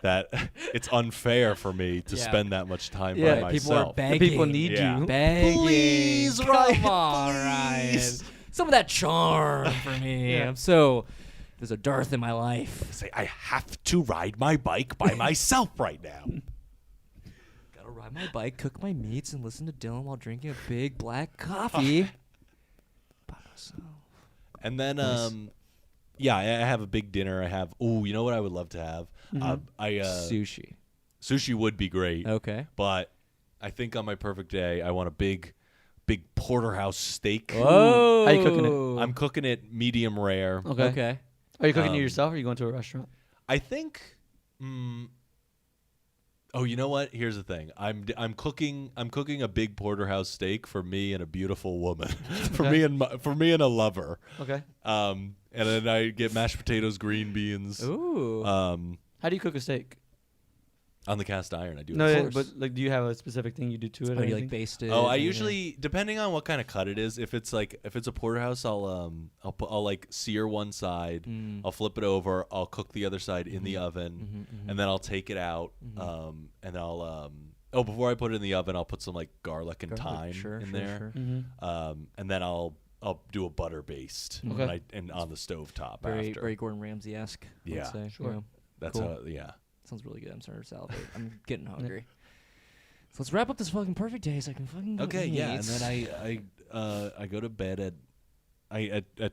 that it's unfair for me to Yeah. spend that much time Yeah, by People are myself. begging. The people need Yeah. you. Begging. Please, Come Ryan, on, Ryan. please. Some of that charm for me. Yeah. I'm so. There's a dearth in my life. Say I have to ride my bike by myself right now. Gotta ride my bike, cook my meats, and listen to Dylan while drinking a big black coffee. By myself. And then Nice. I have a big dinner. I have you know what I would love to have? Sushi. Sushi would be great. Okay. But I think on my perfect day, I want a big porterhouse steak. Whoa. How you cooking it? I'm cooking it medium rare. Okay. Okay. Are you cooking it Um, yourself or are you going to a restaurant? I think Oh, you know what? Here's the thing. I'm cooking a big porterhouse steak for me and a beautiful woman, for me and a lover. Okay. And then I get mashed potatoes, green beans. Ooh. How do you cook a steak? On the cast iron, I do. No, it. yeah, but like, do you have a specific thing you do to it? Or or do you like anything? baste it? Oh, I and- usually, depending on what kind of cut it is, if it's a porterhouse, I'll like sear one side, I'll flip it over, I'll cook the other side in the oven, and then I'll take it out, and I'll before I put it in the oven, I'll put some like garlic and thyme in there, and then I'll do a butter baste, Okay. and on the stovetop Very, after. very Gordon Ramsay-esque. I would Yeah. say. Sure. Yeah. That's Cool. yeah. Sounds really good. I'm starting to salivate. I'm getting hungry. So let's wrap up this fucking perfect day so I can fucking go Okay, eat. yeah, and then I go to bed at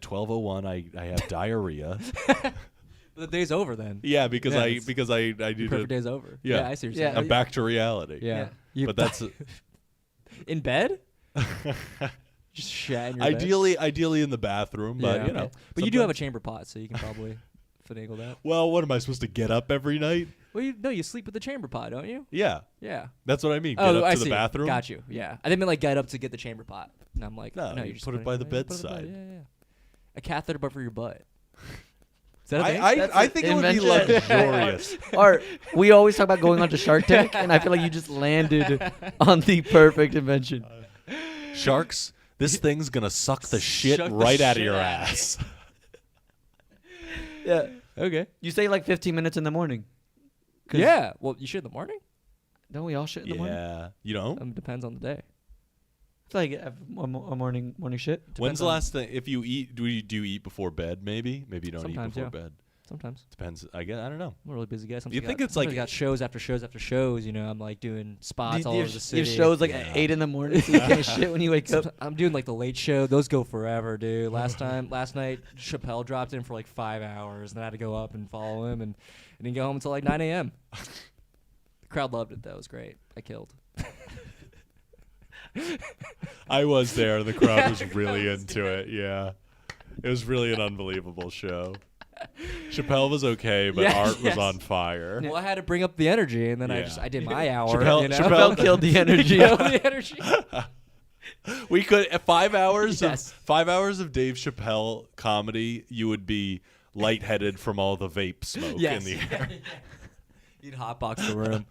12:01. I have diarrhea. But the day's over then. Yeah, because Yeah, I it's- do Perfect to. day's over. Yeah. I see what Yeah. you're saying. I'm back to reality. Yeah. You- But that's in bed? Just shat in your bed? ideally in the bathroom, but Yeah, you know. okay. But you do have a sometimes- chamber pot, so you can probably finagle that. Well, what am I supposed to get up every night? Well, you sleep with the chamber pot, don't you? Yeah, Yeah. that's what I mean. Get up I to see. the bathroom. Got you. Yeah. I didn't mean like get up to get the chamber pot. And I'm like, No, no, you you just put it by the put it by bedside. Yeah. A catheter, but for your butt. Is that a thing? I think it would be invention. luxurious. Or we always talk about going on to Shark Tank, and I feel like you just landed on the perfect invention. Sharks, this thing's gonna suck the shit Suck the right out of shit your out. ass. Yeah. Okay. You say like 15 minutes in the morning. 'Cause Yeah. Well, you shit in the morning? Don't we all shit in the morning? Yeah, you know. Depends on the day. I feel like I have a morning shit. When's Depends the on- last thing? If you eat, do you eat before bed? Maybe you don't Sometimes, eat before yeah. bed. Sometimes. Depends. I guess I don't know. I'm a really busy guy. Sometimes You think it's like- sometimes I got shows after shows after shows. You know, I'm like doing spots all over the city. Your show's like at 8 in the morning, so you can't shit when you wake up. I'm doing like the late show. Those go forever, dude. Last night, Chappelle dropped in for like 5 hours, and I had to go up and follow him, and didn't go home until like 9 a.m. The crowd loved it though. It was great. I killed. I was there, and the crowd was really into it. Yeah, it was really an unbelievable show. Chappelle was okay, but Yeah, Art yes. was on fire. Well, I had to bring up the energy, and then Yeah. I did my hour. Chappelle- you know? Chappelle killed the energy. Killed the energy. We could at 5 hours. Yes. 5 hours of Dave Chappelle comedy. You would be lightheaded from all the vape smoke Yes. in the air. You'd hotbox the room.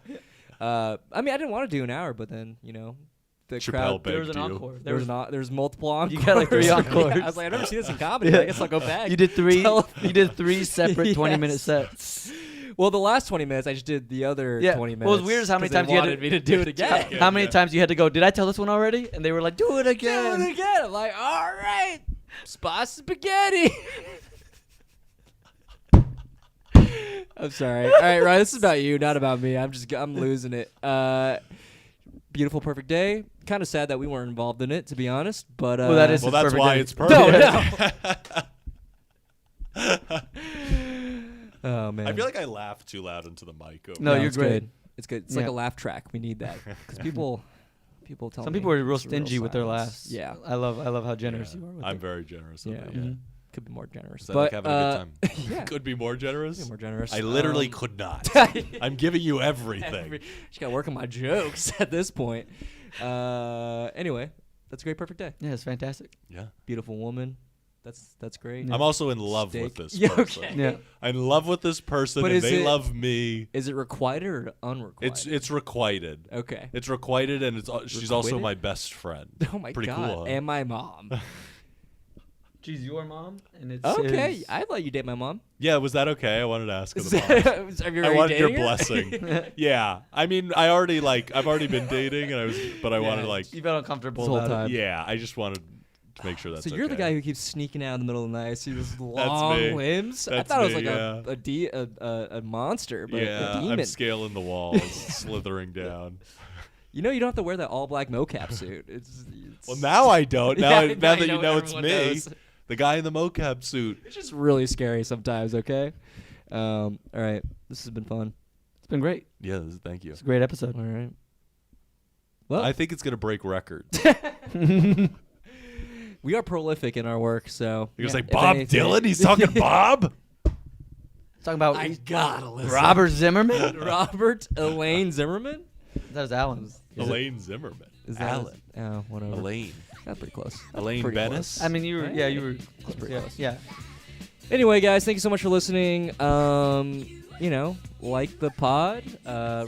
I mean, I didn't want to do an hour, but then the Chappelle crowd. begged There was an you. encore. There was multiple encores. You got like 3 encores. I was like, I've never seen this in comedy. I guess I'll go back. You did three. Tell- You did 3 separate 20-minute Yes. sets. Well, the last 20 minutes, I just did the other Yeah. 20 minutes. Well, what's weird is how many 'cause they times you had to- wanted me to do it again. How many times you had to go? Did I tell this one already? And they were like, "Do it Do again." it again. I'm like, all right, spa spaghetti. I'm sorry. All right, Ryan, this is about you, not about me. I'm losing it. Beautiful, perfect day. Kind of sad that we weren't involved in it, to be honest. But Well, that is Well, his that's perfect why day. it's perfect. No. Oh man. I feel like I laughed too loud into the mic. Over No, there. you're it's great. Good. It's good. It's like Yeah. a laugh track. We need that because people tell Some me people are real it's stingy with their silence. laughs. Yeah. I love how generous Yeah. you are with I'm it. very generous. Yeah. Of it, Mhm. Could be more generous. Is that but like having a good time? yeah. Could be more generous. Be more generous. I literally could not. I'm I'm giving you everything. just gotta work on my jokes at this point. Anyway, that's a great, perfect day. Yeah, it's fantastic. Yeah. Beautiful woman. That's great. Yeah. I'm also in love with Steak. this Yeah, person. okay. Yeah. I'm in love with this person, But and is they it- love me. Is it requited or unrequited? It's requited. okay. It's requited, and she's also Requited? my best friend. Oh my Pretty god. cool. Huh? And my mom. She's your mom, and it's Okay, his- I'd let you date my mom. Yeah, was that okay? I wanted to ask her the mom. Have you I already wanted your dating her? blessing. Yeah, I mean, I've already been dating, and I wanted like, You felt uncomfortable This whole about time. yeah, I just wanted to make sure that's. So you're the okay. guy who keeps sneaking out in the middle of the night. See those long me. limbs. I That's thought it was me, like a monster, but Yeah, a demon. I'm scaling the walls, slithering down. You don't have to wear that all black mocap suit. It's Well, now I don't. Now, Yeah, now that you know it's everyone me, knows. the guy in the mocap suit. It's just really scary sometimes. Okay. All right. This has been fun. It's been great. Yeah, thank you. It's a great episode. All right. Well, I think it's gonna break records. we are prolific in our work, so He was like, if Bob anything- Dylan? He's talking Bob? Talking about I gotta listen. Robert Zimmerman. Robert Elaine Zimmerman. That was Alan's. Elaine Zimmerman. Is that Alan. Oh, whatever. Elaine. That's pretty close. Elaine Pretty Bennis. close. I mean, you were. Yeah, you were. That's pretty close. Yeah. Anyway, guys, thank you so much for listening. Like the pod,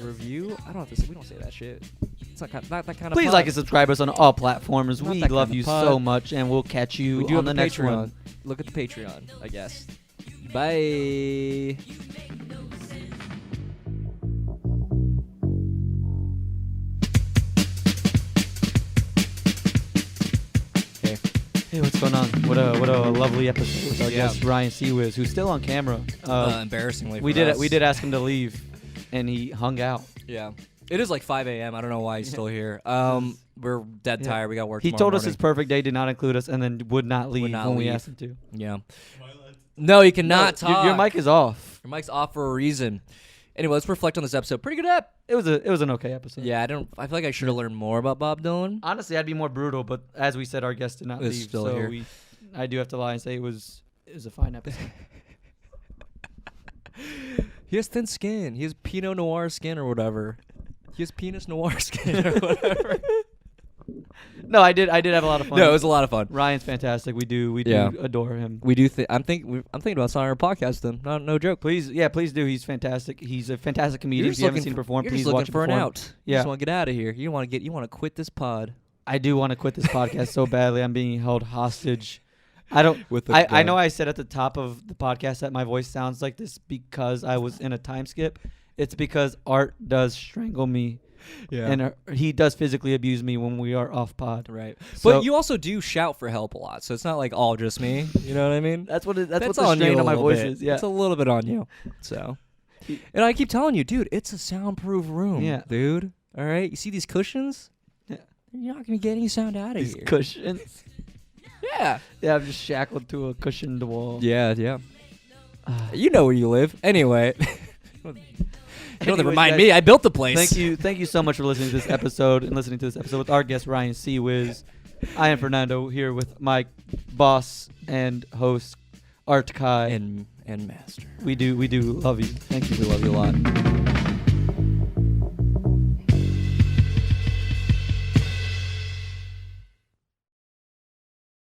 review. I don't have to say. We don't say that shit. It's not that kind of. Please pod. like and subscribe us on all platforms. Not We that love kind of you pod. so much, and we'll catch you We do on have the a next Patreon. one. Look at the Patreon, I guess. Bye. Okay. Hey, what's going on? What a lovely episode with our Yeah. guest Ryan Ciecwisz, who's still on camera. Embarrassingly, we for did us. we did ask him to leave, and he hung out. Yeah. It is like 5 a.m. I don't know why he's still here. We're dead Yeah. tired. We got work. He tomorrow told us morning. his perfect day did not include us, and then would not leave not when we leave. asked him to. Yeah. No, you cannot No, talk. your mic is off. Your mic's off for a reason. Anyway, let's reflect on this episode. Pretty good ep. It was an okay episode. Yeah, I feel like I should have learned more about Bob Dylan. Honestly, I'd be more brutal, but as we said, our guest did not Is leave, still so here. I do have to lie and say it was a fine episode. He has thin skin. He has Pinot Noir skin or whatever. He has penis noir skin or whatever. No, I did have a lot of fun. No, it was a lot of fun. Ryan's fantastic. We do Yeah. adore him. We do. I'm thinking about starting our podcast. Then, no joke. Please do. He's fantastic. He's a fantastic comedian. You're If just you haven't looking seen him for, perform, you're please just looking watch him for an perform. out. Yeah. You just want to get out of here. You want to quit this pod. I do want to quit this podcast so badly. I'm being held hostage. I don't. With a I gun. know I said at the top of the podcast that my voice sounds like this because I was in a time skip. It's because Art does strangle me. Yeah. And he does physically abuse me when we are off pod. Right. So- But you also do shout for help a lot, so it's not like all just me. You know what I mean? That's what the on you strain a on my little voice bit. is. Yeah. It's a little bit on you. So, and I keep telling you, dude, it's a soundproof room. Yeah. Dude. All right. You see these cushions? Yeah. You're not gonna get any sound out of These here. cushions. Yeah. Yeah, I'm just shackled to a cushioned wall. Yeah. You know where you live. Anyway. Don't Anyways, remind guys, me. I built the place. Thank you so much for listening to this episode and listening to this episode with our guest Ryan Ciecwisz. I am Fernando here with my boss and host Art Kai. And master. We do love you. Thank you. We love you a lot.